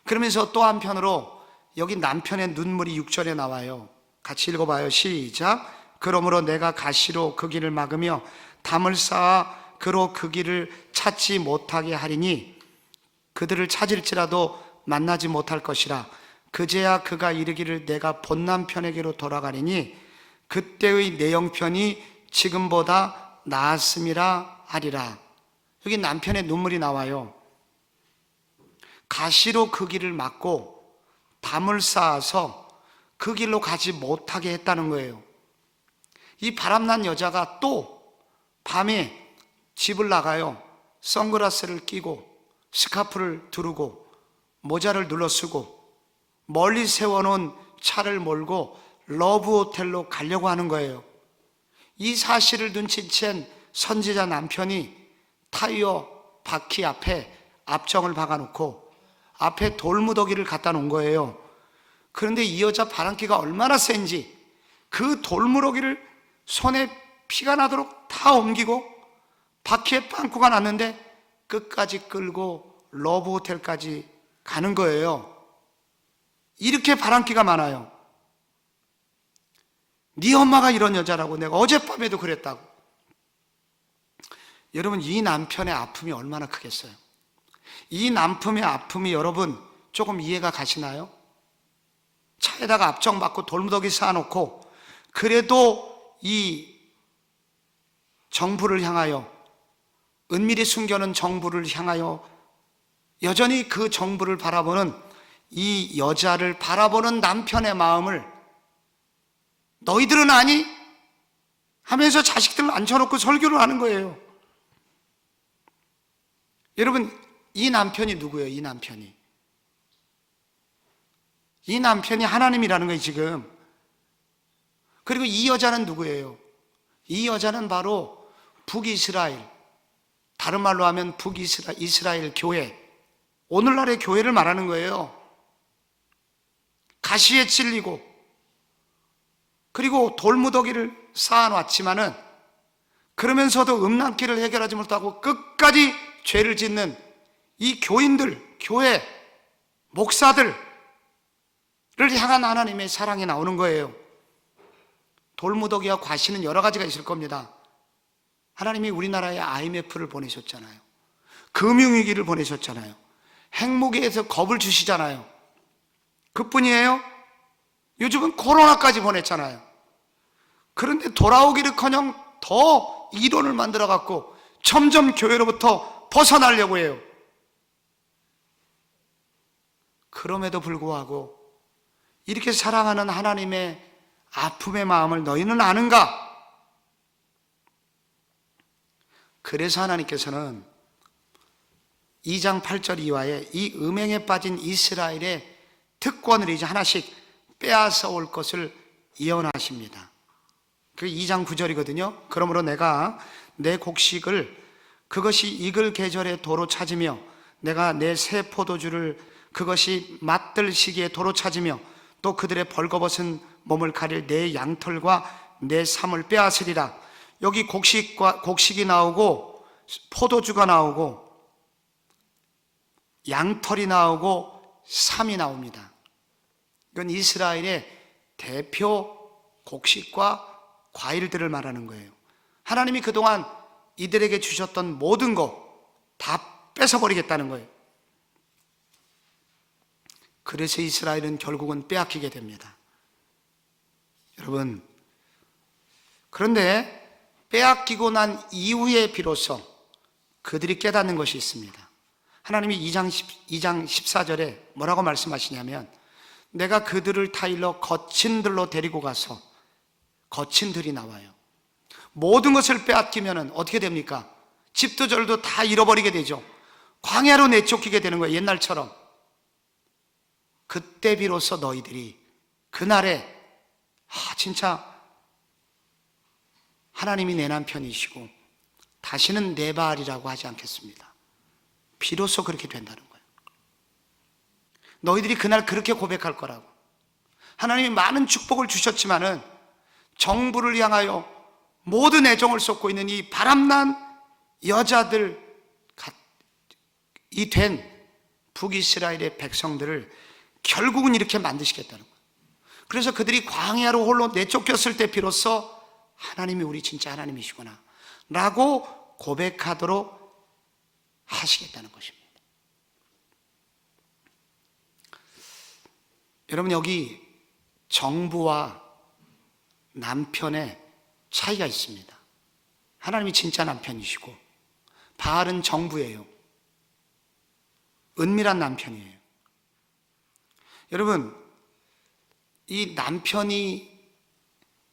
그러면서 또 한편으로 여기 남편의 눈물이 6절에 나와요. 같이 읽어봐요. 시작. 그러므로 내가 가시로 그 길을 막으며 담을 쌓아 그로 그 길을 찾지 못하게 하리니 그들을 찾을지라도 만나지 못할 것이라. 그제야 그가 이르기를 내가 본 남편에게로 돌아가리니 그때의 내 형편이 지금보다 나았음이라 하리라. 여기 남편의 눈물이 나와요. 가시로 그 길을 막고 담을 쌓아서 그 길로 가지 못하게 했다는 거예요. 이 바람난 여자가 또 밤에 집을 나가요. 선글라스를 끼고 스카프를 두르고 모자를 눌러 쓰고 멀리 세워놓은 차를 몰고 러브호텔로 가려고 하는 거예요. 이 사실을 눈치챈 선지자 남편이 타이어 바퀴 앞에 압정을 박아놓고 앞에 돌무더기를 갖다 놓은 거예요. 그런데 이 여자 바람기가 얼마나 센지 그 돌무더기를 손에 피가 나도록 다 옮기고 바퀴에 빵꾸가 났는데 끝까지 끌고 러브호텔까지 가는 거예요. 이렇게 바람기가 많아요. 네 엄마가 이런 여자라고 내가 어젯밤에도 그랬다고. 여러분 이 남편의 아픔이 얼마나 크겠어요. 이 남편의 아픔이 여러분 조금 이해가 가시나요? 차에다가 압정받고 돌무더기 쌓아놓고 그래도 이 정부를 향하여, 은밀히 숨겨놓은 정부를 향하여 여전히 그 정부를 바라보는 이 여자를 바라보는 남편의 마음을 너희들은 아니? 하면서 자식들을 앉혀놓고 설교를 하는 거예요. 여러분 이 남편이 누구예요? 이 남편이 하나님이라는 거예요. 지금 그리고 이 여자는 누구예요? 이 여자는 바로 북이스라엘, 다른 말로 하면 북이스라엘 교회, 오늘날의 교회를 말하는 거예요. 가시에 찔리고 그리고 돌무더기를 쌓아놨지만은 그러면서도 음란기를 해결하지 못하고 끝까지 죄를 짓는 이 교인들, 교회, 목사들을 향한 하나님의 사랑이 나오는 거예요. 돌무더기와 과시는 여러 가지가 있을 겁니다. 하나님이 우리나라에 IMF를 보내셨잖아요. 금융위기를 보내셨잖아요. 핵무기에서 겁을 주시잖아요. 그뿐이에요? 요즘은 코로나까지 보냈잖아요. 그런데 돌아오기를커녕 더 이론을 만들어 갖고 점점 교회로부터 벗어나려고 해요. 그럼에도 불구하고 이렇게 사랑하는 하나님의 아픔의 마음을 너희는 아는가? 그래서 하나님께서는 2장 8절 이하에 이 음행에 빠진 이스라엘의 특권을 이제 하나씩 빼앗아 올 것을 예언하십니다. 그 2장 9절이거든요. 그러므로 내가 내 곡식을 그것이 익을 계절에 도로 찾으며 내가 내 새 포도주를 그것이 맛들 시기에 도로 찾으며 또 그들의 벌거벗은 몸을 가릴 내 양털과 내 삶을 빼앗으리라. 여기 곡식이 나오고 포도주가 나오고 양털이 나오고 삶이 나옵니다. 이건 이스라엘의 대표 곡식과 과일들을 말하는 거예요. 하나님이 그동안 이들에게 주셨던 모든 거 다 뺏어버리겠다는 거예요. 그래서 이스라엘은 결국은 빼앗기게 됩니다. 여러분, 그런데 빼앗기고 난 이후에 비로소 그들이 깨닫는 것이 있습니다. 하나님이 2장 14절에 뭐라고 말씀하시냐면 내가 그들을 타일러 거친들로 데리고 가서 거친들이 나와요. 모든 것을 빼앗기면 어떻게 됩니까? 집도 절도 다 잃어버리게 되죠. 광야로 내쫓기게 되는 거예요. 옛날처럼. 그때 비로소 너희들이 그날에 진짜 하나님이 내 남편이시고 다시는 내 바알이라고 하지 않겠습니다. 비로소 그렇게 된다는 거예요. 너희들이 그날 그렇게 고백할 거라고. 하나님이 많은 축복을 주셨지만은 정부를 향하여 모든 애정을 쏟고 있는 이 바람난 여자들이 된 북이스라엘의 백성들을 결국은 이렇게 만드시겠다는 거예요. 그래서 그들이 광야로 홀로 내쫓겼을 때 비로소 하나님이 우리 진짜 하나님이시구나 라고 고백하도록 하시겠다는 것입니다. 여러분, 여기 정부와 남편의 차이가 있습니다. 하나님이 진짜 남편이시고 바알은 정부예요. 은밀한 남편이에요. 여러분, 이 남편이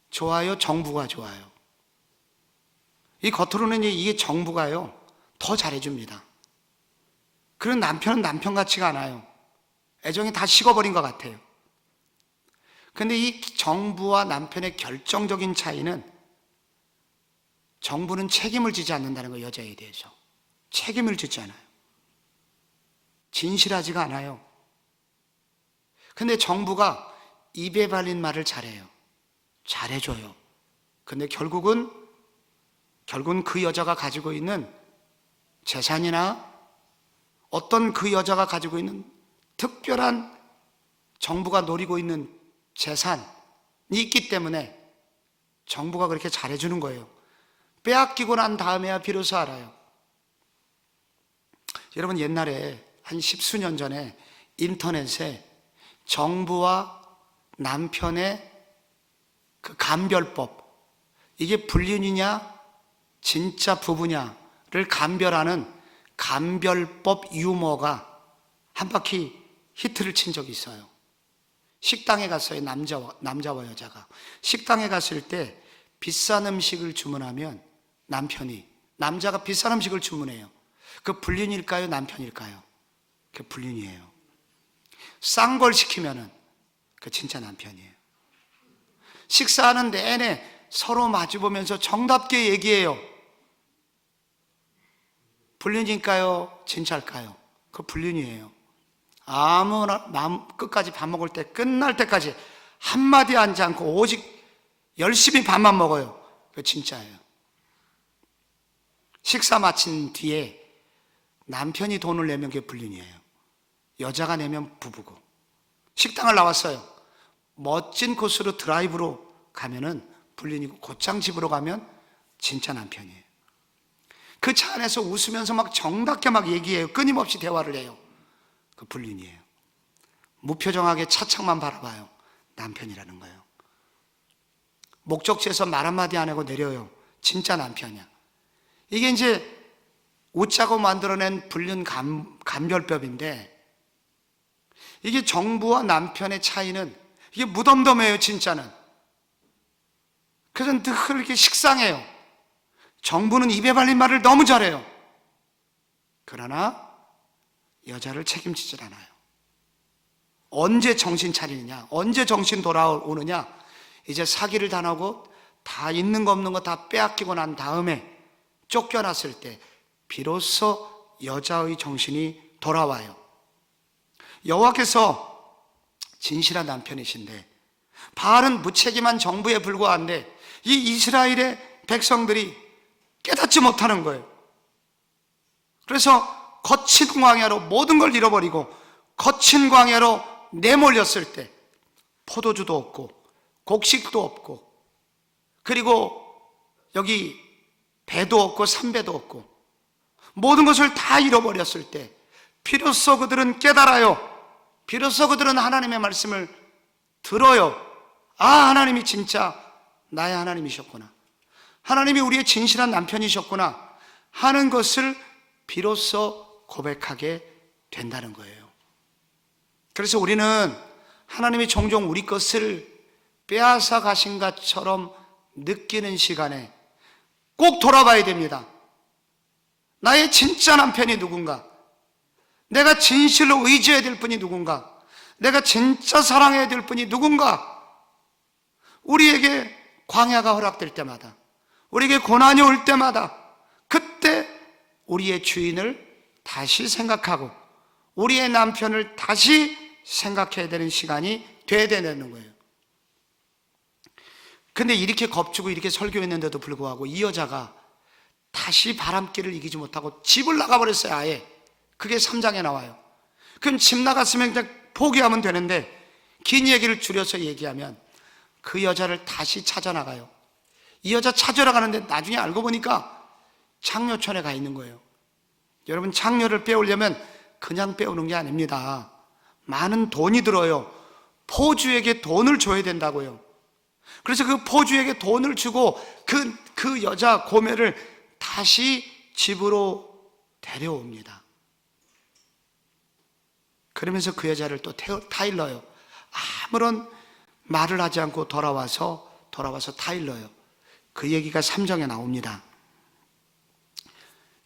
좋아요? 정부가 좋아요? 이 겉으로는 이게 정부가요 더 잘해줍니다. 그런 남편은 남편 같지가 않아요. 애정이 다 식어버린 것 같아요. 그런데 이 정부와 남편의 결정적인 차이는 정부는 책임을 지지 않는다는 거예요. 여자에 대해서 책임을 지지 않아요. 진실하지가 않아요. 근데 정부가 입에 발린 말을 잘해요. 잘해줘요. 근데 결국은 그 여자가 가지고 있는 재산이나 어떤 그 여자가 가지고 있는 특별한 정부가 노리고 있는 재산이 있기 때문에 정부가 그렇게 잘해주는 거예요. 빼앗기고 난 다음에야 비로소 알아요. 여러분, 옛날에 한 십수년 전에 인터넷에 정부와 남편의 그 감별법, 이게 불륜이냐 진짜 부부냐를 감별하는 감별법 유머가 한 바퀴 히트를 친 적이 있어요. 식당에 갔어요. 남자와 여자가 식당에 갔을 때 비싼 음식을 주문하면 남자가 비싼 음식을 주문해요. 그 불륜일까요? 남편일까요? 그 불륜이에요. 싼 걸 시키면은 그 진짜 남편이에요. 식사하는 내내 서로 마주보면서 정답게 얘기해요. 불륜일까요? 진짜일까요? 그 불륜이에요. 아무나 마음 끝까지 밥 먹을 때 끝날 때까지 한마디 하지 않고 오직 열심히 밥만 먹어요. 그 진짜예요. 식사 마친 뒤에 남편이 돈을 내면 그게 불륜이에요. 여자가 내면 부부고. 식당을 나왔어요. 멋진 코스로 드라이브로 가면은 불륜이고, 곧장 집으로 가면 진짜 남편이에요. 그 차 안에서 웃으면서 막 정답게 막 얘기해요. 끊임없이 대화를 해요. 그 불륜이에요. 무표정하게 차창만 바라봐요. 남편이라는 거예요. 목적지에서 말 한마디 안 하고 내려요. 진짜 남편이야. 이게 이제 웃자고 만들어낸 불륜 감별법인데, 이게 정부와 남편의 차이는 이게 무덤덤해요, 진짜는. 그래서 늘 이렇게 식상해요. 정부는 입에 발린 말을 너무 잘해요. 그러나 여자를 책임지질 않아요. 언제 정신 차리느냐, 언제 정신 돌아오느냐, 이제 사기를 당하고 다 있는 거 없는 거 다 빼앗기고 난 다음에 쫓겨났을 때 비로소 여자의 정신이 돌아와요. 여호와께서 진실한 남편이신데 바알은 무책임한 정부에 불과한데 이 이스라엘의 백성들이 깨닫지 못하는 거예요. 그래서 거친 광야로 모든 걸 잃어버리고 거친 광야로 내몰렸을 때 포도주도 없고 곡식도 없고, 그리고 여기 배도 없고 삼배도 없고 모든 것을 다 잃어버렸을 때 비로소 그들은 깨달아요. 비로소 그들은 하나님의 말씀을 들어요. 아, 하나님이 진짜 나의 하나님이셨구나, 하나님이 우리의 진실한 남편이셨구나 하는 것을 비로소 고백하게 된다는 거예요. 그래서 우리는 하나님이 종종 우리 것을 빼앗아 가신 것처럼 느끼는 시간에 꼭 돌아봐야 됩니다. 나의 진짜 남편이 누군가, 내가 진실로 의지해야 될 분이 누군가, 내가 진짜 사랑해야 될 분이 누군가. 우리에게 광야가 허락될 때마다, 우리에게 고난이 올 때마다 그때 우리의 주인을 다시 생각하고 우리의 남편을 다시 생각해야 되는 시간이 돼야 되는 거예요. 근데 이렇게 겁주고 이렇게 설교했는데도 불구하고 이 여자가 다시 바람길을 이기지 못하고 집을 나가버렸어요, 아예. 그게 3장에 나와요. 그럼 집 나갔으면 그냥 포기하면 되는데, 긴 얘기를 줄여서 얘기하면 그 여자를 다시 찾아나가요. 이 여자 찾으러 가는데 나중에 알고 보니까 창녀촌에 가 있는 거예요. 여러분, 창녀를 빼오려면 그냥 빼오는 게 아닙니다. 많은 돈이 들어요. 포주에게 돈을 줘야 된다고요. 그래서 그 포주에게 돈을 주고 그 여자 고매를 다시 집으로 데려옵니다. 그러면서 그 여자를 또 타일러요. 아무런 말을 하지 않고 돌아와서 타일러요. 그 얘기가 3장에 나옵니다.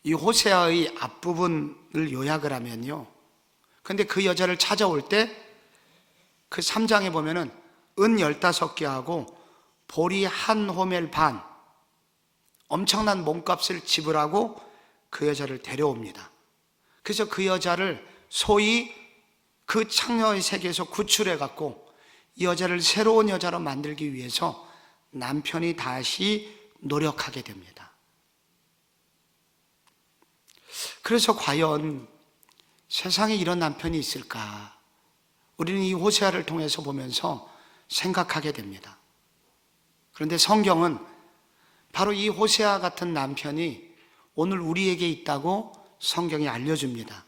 이 호세아의 앞부분을 요약을 하면요, 근데 그 여자를 찾아올 때 그 3장에 보면은 은 15개하고 보리 한 호멜 반, 엄청난 몸값을 지불하고 그 여자를 데려옵니다. 그래서 그 여자를 소위 그 창녀의 세계에서 구출해 갖고 이 여자를 새로운 여자로 만들기 위해서 남편이 다시 노력하게 됩니다. 그래서 과연 세상에 이런 남편이 있을까? 우리는 이 호세아를 통해서 보면서 생각하게 됩니다. 그런데 성경은 바로 이 호세아 같은 남편이 오늘 우리에게 있다고 성경이 알려줍니다.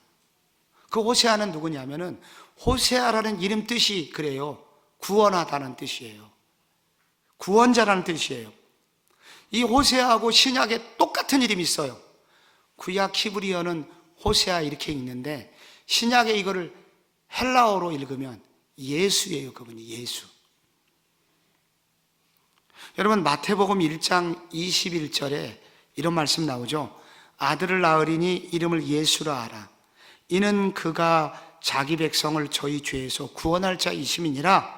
그 호세아는 누구냐면은, 호세아라는 이름 뜻이 그래요. 구원하다는 뜻이에요. 구원자라는 뜻이에요. 이 호세아하고 신약에 똑같은 이름이 있어요. 구약 히브리어는 호세아 이렇게 읽는데 신약에 이거를 헬라어로 읽으면 예수예요. 그분이 예수. 여러분, 마태복음 1장 21절에 이런 말씀 나오죠. 아들을 낳으리니 이름을 예수라 하라. 이는 그가 자기 백성을 저희 죄에서 구원할 자이심이니라.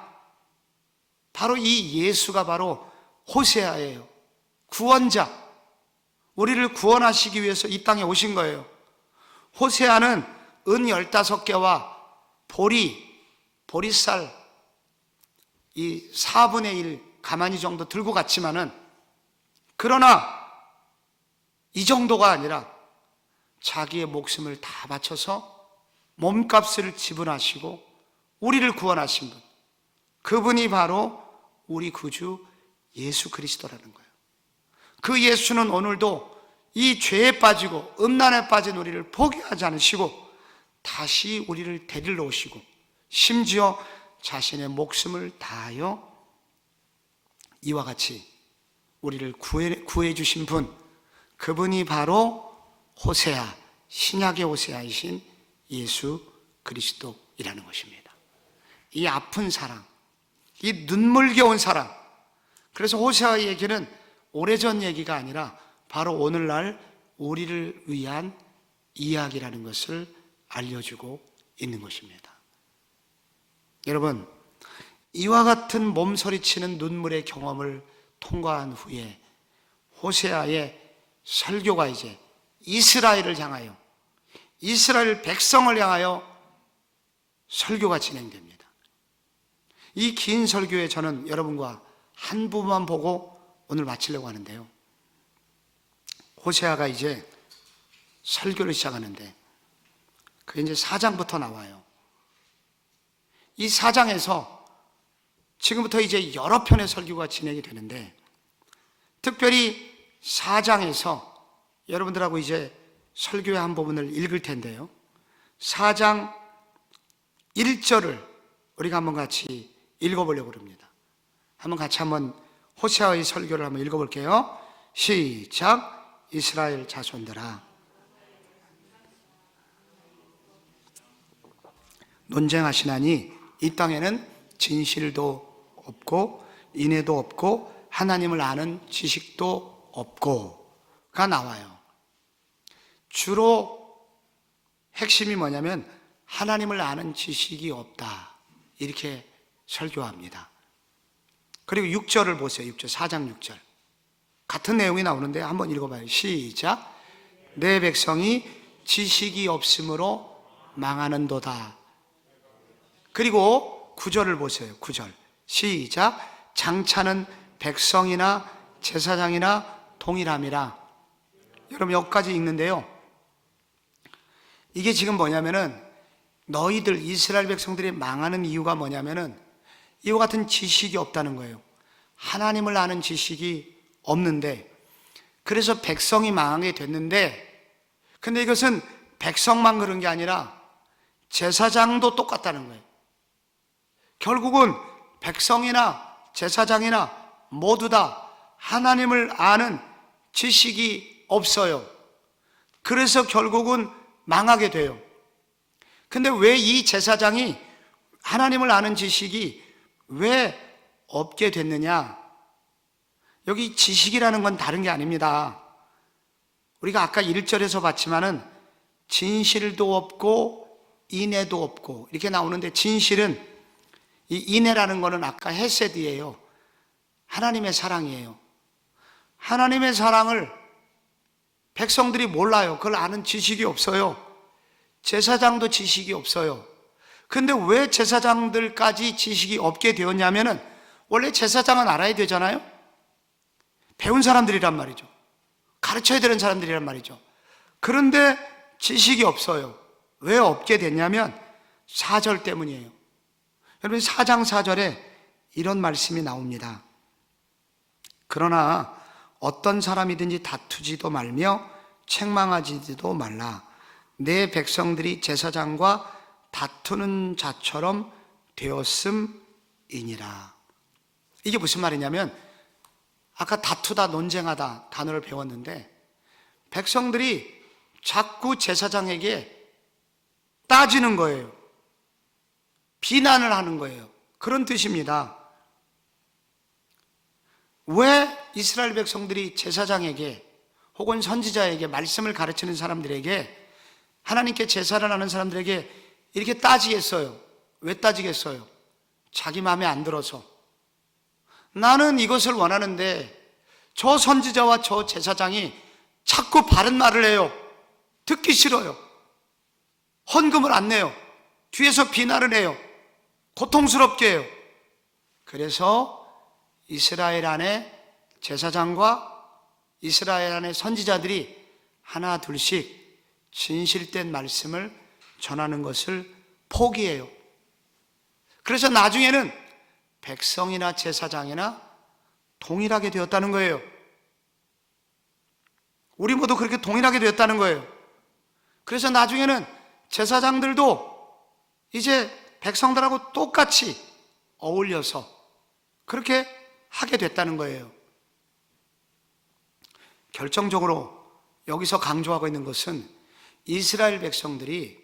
바로 이 예수가 바로 호세아예요. 구원자. 우리를 구원하시기 위해서 이 땅에 오신 거예요. 호세아는 은 15개와 보리쌀 이 4분의 1 가마니 정도 들고 갔지만은, 그러나 이 정도가 아니라 자기의 목숨을 다 바쳐서 몸값을 지불하시고 우리를 구원하신 분, 그분이 바로 우리 구주 예수 그리스도라는 거예요. 그 예수는 오늘도 이 죄에 빠지고 음란에 빠진 우리를 포기하지 않으시고 다시 우리를 데리러 오시고, 심지어 자신의 목숨을 다하여 이와 같이 우리를 구해 주신 분, 그분이 바로 호세아, 신약의 호세아이신 예수 그리스도이라는 것입니다. 이 아픈 사랑, 이 눈물겨운 사랑. 그래서 호세아의 얘기는 오래전 얘기가 아니라 바로 오늘날 우리를 위한 이야기라는 것을 알려주고 있는 것입니다. 여러분, 이와 같은 몸서리치는 눈물의 경험을 통과한 후에 호세아의 설교가 이제 이스라엘을 향하여, 이스라엘 백성을 향하여 설교가 진행됩니다. 이 긴 설교에 저는 여러분과 한 부분만 보고 오늘 마치려고 하는데요. 호세아가 이제 설교를 시작하는데, 그게 이제 4장부터 나와요. 이 4장에서 지금부터 이제 여러 편의 설교가 진행이 되는데, 특별히 4장에서 여러분들하고 이제 설교의 한 부분을 읽을 텐데요. 4장 1절을 우리가 한번 같이 읽어보려고 합니다. 한번 호세아의 설교를 한번 읽어볼게요. 시작. 이스라엘 자손들아, 논쟁하시나니 이 땅에는 진실도 없고 인애도 없고 하나님을 아는 지식도 없고가 나와요. 주로 핵심이 뭐냐면 하나님을 아는 지식이 없다, 이렇게 설교합니다. 그리고 6절을 보세요. 6절, 4장 6절 같은 내용이 나오는데 한번 읽어봐요. 시작. 내 백성이 지식이 없으므로 망하는도다. 그리고 9절을 보세요. 9절 시작. 장차는 백성이나 제사장이나 동일함이라. 여러분, 여기까지 읽는데요, 이게 지금 뭐냐면은 너희들 이스라엘 백성들이 망하는 이유가 뭐냐면은 이와 같은 지식이 없다는 거예요. 하나님을 아는 지식이 없는데, 그래서 백성이 망하게 됐는데, 근데 이것은 백성만 그런 게 아니라 제사장도 똑같다는 거예요. 결국은 백성이나 제사장이나 모두 다 하나님을 아는 지식이 없어요. 그래서 결국은 망하게 돼요. 근데 왜 이 제사장이 하나님을 아는 지식이 왜 없게 됐느냐? 여기 지식이라는 건 다른 게 아닙니다. 우리가 아까 1절에서 봤지만은 진실도 없고 인애도 없고 이렇게 나오는데, 진실은, 이 인애라는 거는 아까 헤세드예요. 하나님의 사랑이에요. 하나님의 사랑을 백성들이 몰라요. 그걸 아는 지식이 없어요. 제사장도 지식이 없어요. 근데 왜 제사장들까지 지식이 없게 되었냐면은, 원래 제사장은 알아야 되잖아요. 배운 사람들이란 말이죠. 가르쳐야 되는 사람들이란 말이죠. 그런데 지식이 없어요. 왜 없게 됐냐면 4절 때문이에요. 여러분, 4장 4절에 이런 말씀이 나옵니다. 그러나 어떤 사람이든지 다투지도 말며 책망하지도 말라. 내 백성들이 제사장과 다투는 자처럼 되었음이니라. 이게 무슨 말이냐면, 아까 다투다, 논쟁하다 단어를 배웠는데, 백성들이 자꾸 제사장에게 따지는 거예요. 비난을 하는 거예요. 그런 뜻입니다. 왜 이스라엘 백성들이 제사장에게 혹은 선지자에게, 말씀을 가르치는 사람들에게, 하나님께 제사를 하는 사람들에게 이렇게 따지겠어요? 왜 따지겠어요? 자기 마음에 안 들어서, 나는 이것을 원하는데 저 선지자와 저 제사장이 자꾸 바른 말을 해요. 듣기 싫어요. 헌금을 안 내요. 뒤에서 비난을 해요. 고통스럽게 해요. 그래서 이스라엘 안에 제사장과 이스라엘 안에 선지자들이 하나 둘씩 진실된 말씀을 전하는 것을 포기해요. 그래서 나중에는 백성이나 제사장이나 동일하게 되었다는 거예요. 우리 모두 그렇게 동일하게 되었다는 거예요. 그래서 나중에는 제사장들도 이제 백성들하고 똑같이 어울려서 그렇게 하게 됐다는 거예요. 결정적으로 여기서 강조하고 있는 것은 이스라엘 백성들이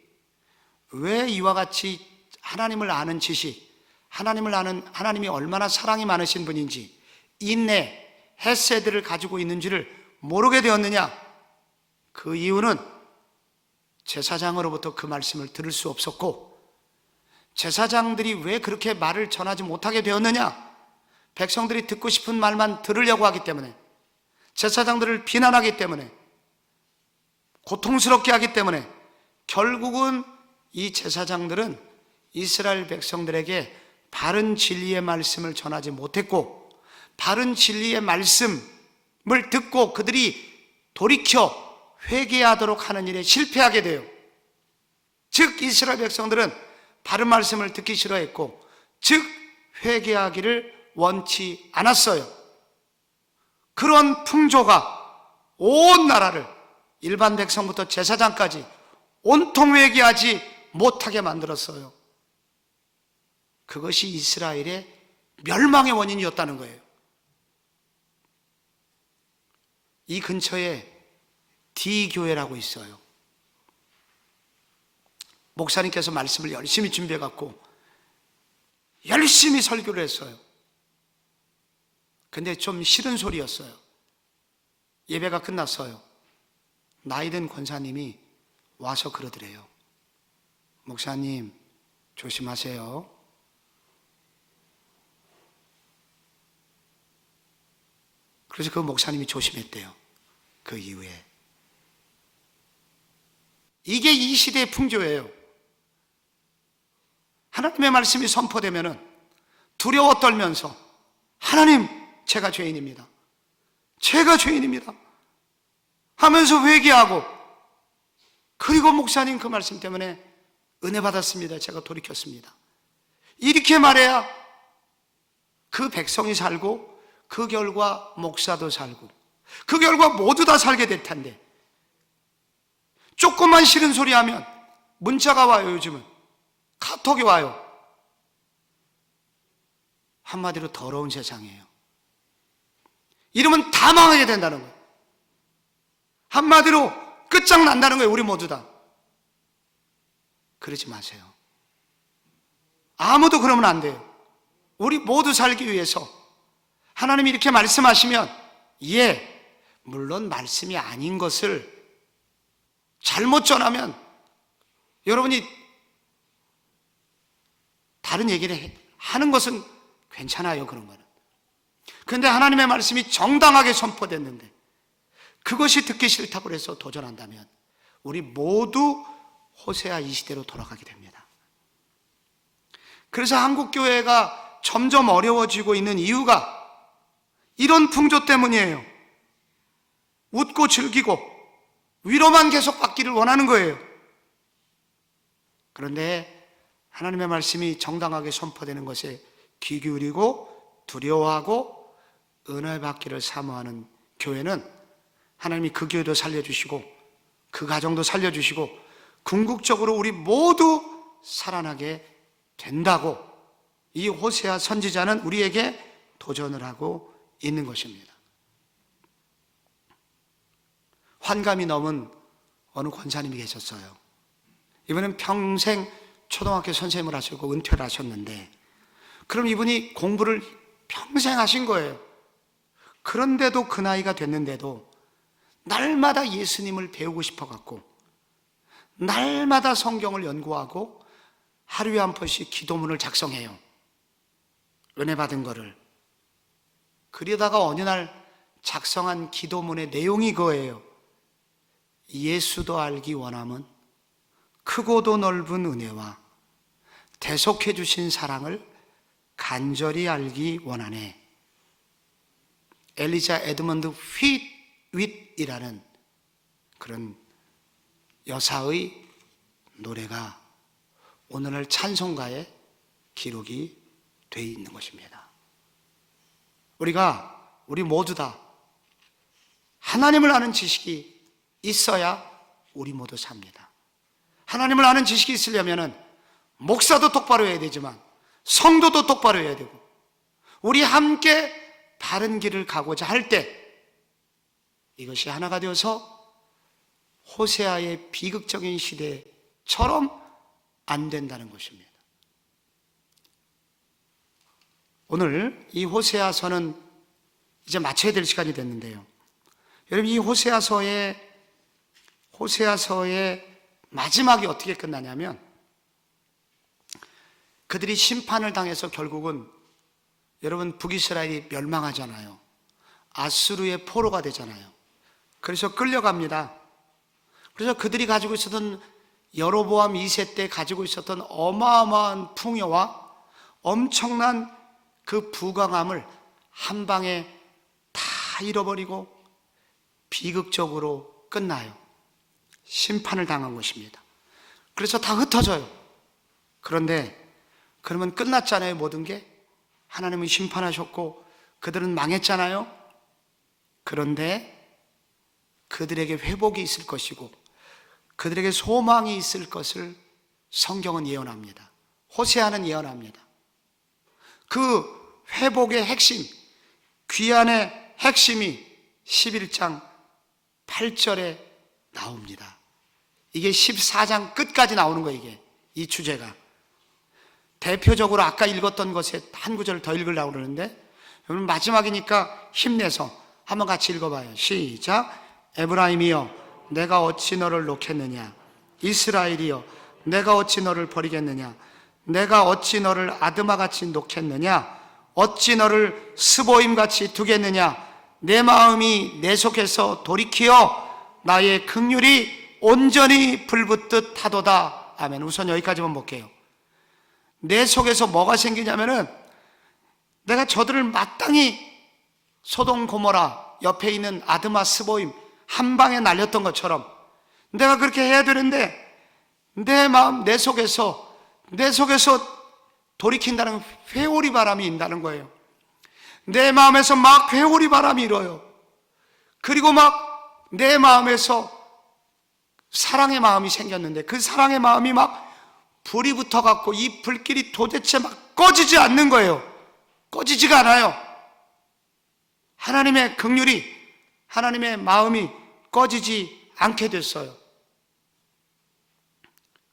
왜 이와 같이 하나님을 아는 지식, 하나님이 얼마나 사랑이 많으신 분인지, 인내, 헤세드를 가지고 있는지를 모르게 되었느냐? 그 이유는 제사장으로부터 그 말씀을 들을 수 없었고, 제사장들이 왜 그렇게 말을 전하지 못하게 되었느냐? 백성들이 듣고 싶은 말만 들으려고 하기 때문에, 제사장들을 비난하기 때문에, 고통스럽게 하기 때문에 결국은 이 제사장들은 이스라엘 백성들에게 바른 진리의 말씀을 전하지 못했고, 바른 진리의 말씀을 듣고 그들이 돌이켜 회개하도록 하는 일에 실패하게 돼요. 즉 이스라엘 백성들은 바른 말씀을 듣기 싫어했고, 즉 회개하기를 원치 않았어요. 그런 풍조가 온 나라를, 일반 백성부터 제사장까지 온통 회개하지 못하게 만들었어요. 그것이 이스라엘의 멸망의 원인이었다는 거예요. 이 근처에 D교회라고 있어요. 목사님께서 말씀을 열심히 준비해 갖고 열심히 설교를 했어요. 근데 좀 싫은 소리였어요. 예배가 끝났어요. 나이든 권사님이 와서 그러더래요. 목사님, 조심하세요. 그래서 그 목사님이 조심했대요. 그 이후에. 이게 이 시대의 풍조예요. 하나님의 말씀이 선포되면은 두려워 떨면서, 하나님, 제가 죄인입니다. 제가 죄인입니다. 하면서 회개하고, 그리고 목사님 그 말씀 때문에 은혜 받았습니다. 제가 돌이켰습니다. 이렇게 말해야 그 백성이 살고, 그 결과 목사도 살고, 그 결과 모두 다 살게 될 텐데, 조금만 싫은 소리 하면 문자가 와요. 요즘은 카톡이 와요. 한마디로 더러운 세상이에요. 이러면 다 망하게 된다는 거예요. 한마디로 끝장난다는 거예요. 우리 모두 다. 그러지 마세요. 아무도 그러면 안 돼요. 우리 모두 살기 위해서 하나님이 이렇게 말씀하시면, 물론 말씀이 아닌 것을 잘못 전하면 여러분이 다른 얘기를 하는 것은 괜찮아요. 그런 거는. 그런데 하나님의 말씀이 정당하게 선포됐는데 그것이 듣기 싫다고 해서 도전한다면 우리 모두 호세아 이 시대로 돌아가게 됩니다. 그래서 한국교회가 점점 어려워지고 있는 이유가 이런 풍조 때문이에요. 웃고 즐기고 위로만 계속 받기를 원하는 거예요. 그런데 하나님의 말씀이 정당하게 선포되는 것에 귀 기울이고 두려워하고 은혜 받기를 사모하는 교회는 하나님이 그 교회도 살려주시고 그 가정도 살려주시고 궁극적으로 우리 모두 살아나게 된다고 이 호세아 선지자는 우리에게 도전을 하고 있는 것입니다. 환감이 넘은 어느 권사님이 계셨어요. 이분은 평생 초등학교 선생님을 하시고 은퇴를 하셨는데, 그럼 이분이 공부를 평생 하신 거예요. 그런데도 그 나이가 됐는데도 날마다 예수님을 배우고 싶어 갖고 날마다 성경을 연구하고 하루에 한 번씩 기도문을 작성해요. 은혜 받은 거를. 그러다가 어느 날 작성한 기도문의 내용이 그거예요. 예수도 알기 원함은 크고도 넓은 은혜와 대속해 주신 사랑을 간절히 알기 원하네. 엘리자 에드먼드 휘윗이라는 그런 여사의 노래가 오늘날 찬송가에 기록이 되어 있는 것입니다. 우리 모두 다 하나님을 아는 지식이 있어야 우리 모두 삽니다. 하나님을 아는 지식이 있으려면 목사도 똑바로 해야 되지만 성도도 똑바로 해야 되고, 우리 함께 바른 길을 가고자 할 때 이것이 하나가 되어서 호세아의 비극적인 시대처럼 안 된다는 것입니다. 오늘 이 호세아서는 이제 마쳐야 될 시간이 됐는데요, 여러분, 이 호세아서의 마지막이 어떻게 끝나냐면, 그들이 심판을 당해서 결국은 여러분 북이스라엘이 멸망하잖아요. 아수르의 포로가 되잖아요. 그래서 끌려갑니다. 그래서 그들이 가지고 있었던, 여로보암 2세 때 가지고 있었던 어마어마한 풍요와 엄청난 그 부강함을 한 방에 다 잃어버리고 비극적으로 끝나요. 심판을 당한 것입니다. 그래서 다 흩어져요. 그런데 그러면 끝났잖아요. 모든 게 하나님은 심판하셨고 그들은 망했잖아요. 그런데 그들에게 회복이 있을 것이고 그들에게 소망이 있을 것을 성경은 예언합니다. 호세아는 예언합니다. 그 회복의 핵심, 귀환의 핵심이 11장 8절에 나옵니다. 이게 14장 끝까지 나오는 거예요. 이 주제가 대표적으로 아까 읽었던 것에 한 구절 더 읽으려고 그러는데, 여러분 마지막이니까 힘내서 한번 같이 읽어봐요. 시작. 에브라임이여 내가 어찌 너를 놓겠느냐, 이스라엘이여 내가 어찌 너를 버리겠느냐, 내가 어찌 너를 아드마같이 놓겠느냐, 어찌 너를 스보임같이 두겠느냐, 내 마음이 내 속에서 돌이키어 나의 긍휼이 온전히 불붙듯 하도다. 아멘. 우선 여기까지만 볼게요. 내 속에서 뭐가 생기냐면은, 내가 저들을 마땅히 소돔 고모라 옆에 있는 아드마 스보임 한 방에 날렸던 것처럼 내가 그렇게 해야 되는데, 내 마음, 내 속에서 돌이킨다는 회오리 바람이 인다는 거예요. 내 마음에서 막 회오리 바람이 일어요. 그리고 막 내 마음에서 사랑의 마음이 생겼는데, 그 사랑의 마음이 막 불이 붙어갖고 이 불길이 도대체 막 꺼지지 않는 거예요. 꺼지지가 않아요. 하나님의 긍휼이, 하나님의 마음이 꺼지지 않게 됐어요.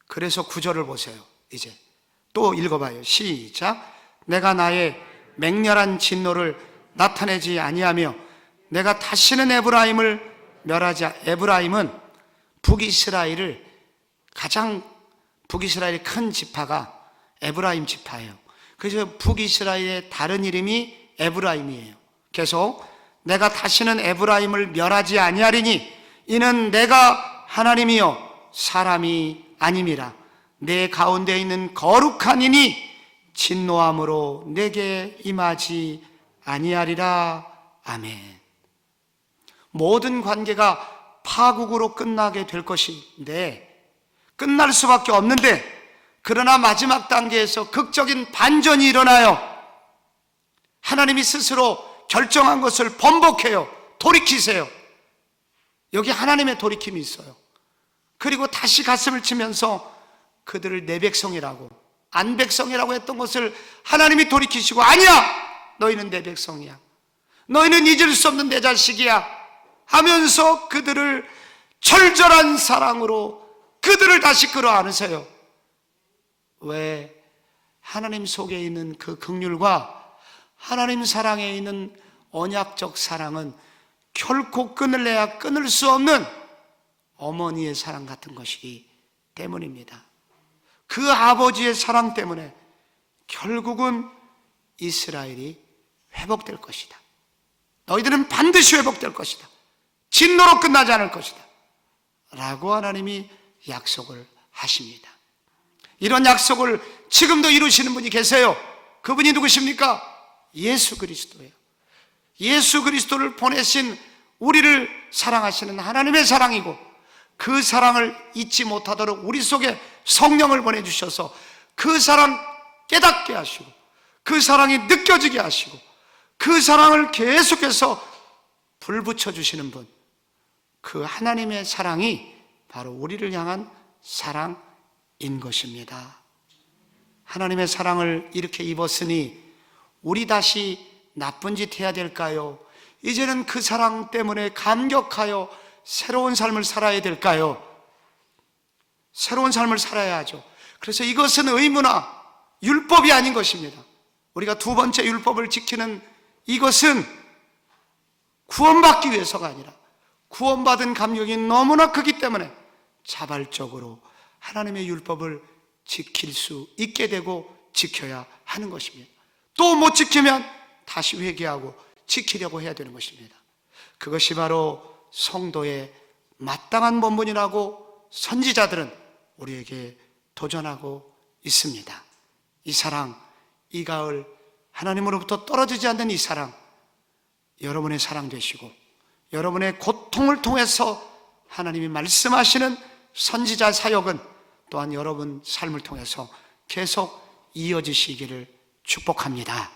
그래서 9절을 보세요. 이제 또 읽어봐요. 시작. 내가 나의 맹렬한 진노를 나타내지 아니하며 내가 다시는 에브라임을 멸하지. 에브라임은 북이스라엘을 북이스라엘의 큰 지파가 에브라임 지파예요. 그래서 북이스라엘의 다른 이름이 에브라임이에요. 계속 내가 다시는 에브라임을 멸하지 아니하리니 이는 내가 하나님이요 사람이 아님이라. 내 가운데 있는 거룩한 이니 진노함으로 내게 임하지 아니하리라. 아멘. 모든 관계가 파국으로 끝나게 될 것인데, 끝날 수밖에 없는데, 그러나 마지막 단계에서 극적인 반전이 일어나요. 하나님이 스스로 결정한 것을 번복해요. 돌이키세요. 여기 하나님의 돌이킴이 있어요. 그리고 다시 가슴을 치면서 그들을 내 백성이라고, 안 백성이라고 했던 것을 하나님이 돌이키시고, 아니야! 너희는 내 백성이야. 너희는 잊을 수 없는 내 자식이야. 하면서 그들을 철저한 사랑으로 그들을 다시 끌어안으세요. 왜? 하나님 속에 있는 그 긍휼과 하나님 사랑에 있는 언약적 사랑은 결코 끊을래야 끊을 수 없는 어머니의 사랑 같은 것이기 때문입니다. 그 아버지의 사랑 때문에 결국은 이스라엘이 회복될 것이다. 너희들은 반드시 회복될 것이다. 진노로 끝나지 않을 것이다. 라고 하나님이 약속을 하십니다. 이런 약속을 지금도 이루시는 분이 계세요. 그분이 누구십니까? 예수 그리스도예요. 예수 그리스도를 보내신 우리를 사랑하시는 하나님의 사랑이고, 그 사랑을 잊지 못하도록 우리 속에 성령을 보내주셔서 그 사랑 깨닫게 하시고, 그 사랑이 느껴지게 하시고, 그 사랑을 계속해서 불붙여 주시는 분, 그 하나님의 사랑이 바로 우리를 향한 사랑인 것입니다. 하나님의 사랑을 이렇게 입었으니 우리 다시 나쁜 짓 해야 될까요? 이제는 그 사랑 때문에 감격하여 새로운 삶을 살아야 될까요? 새로운 삶을 살아야 하죠. 그래서 이것은 의무나 율법이 아닌 것입니다. 우리가 두 번째 율법을 지키는 이것은 구원받기 위해서가 아니라 구원받은 감격이 너무나 크기 때문에 자발적으로 하나님의 율법을 지킬 수 있게 되고 지켜야 하는 것입니다. 또 못 지키면 다시 회개하고 지키려고 해야 되는 것입니다. 그것이 바로 성도의 마땅한 본분이라고 선지자들은 우리에게 도전하고 있습니다. 이 사랑, 이 가을 하나님으로부터 떨어지지 않는 이 사랑, 여러분의 사랑 되시고 여러분의 고통을 통해서 하나님이 말씀하시는 선지자 사역은 또한 여러분 삶을 통해서 계속 이어지시기를 축복합니다.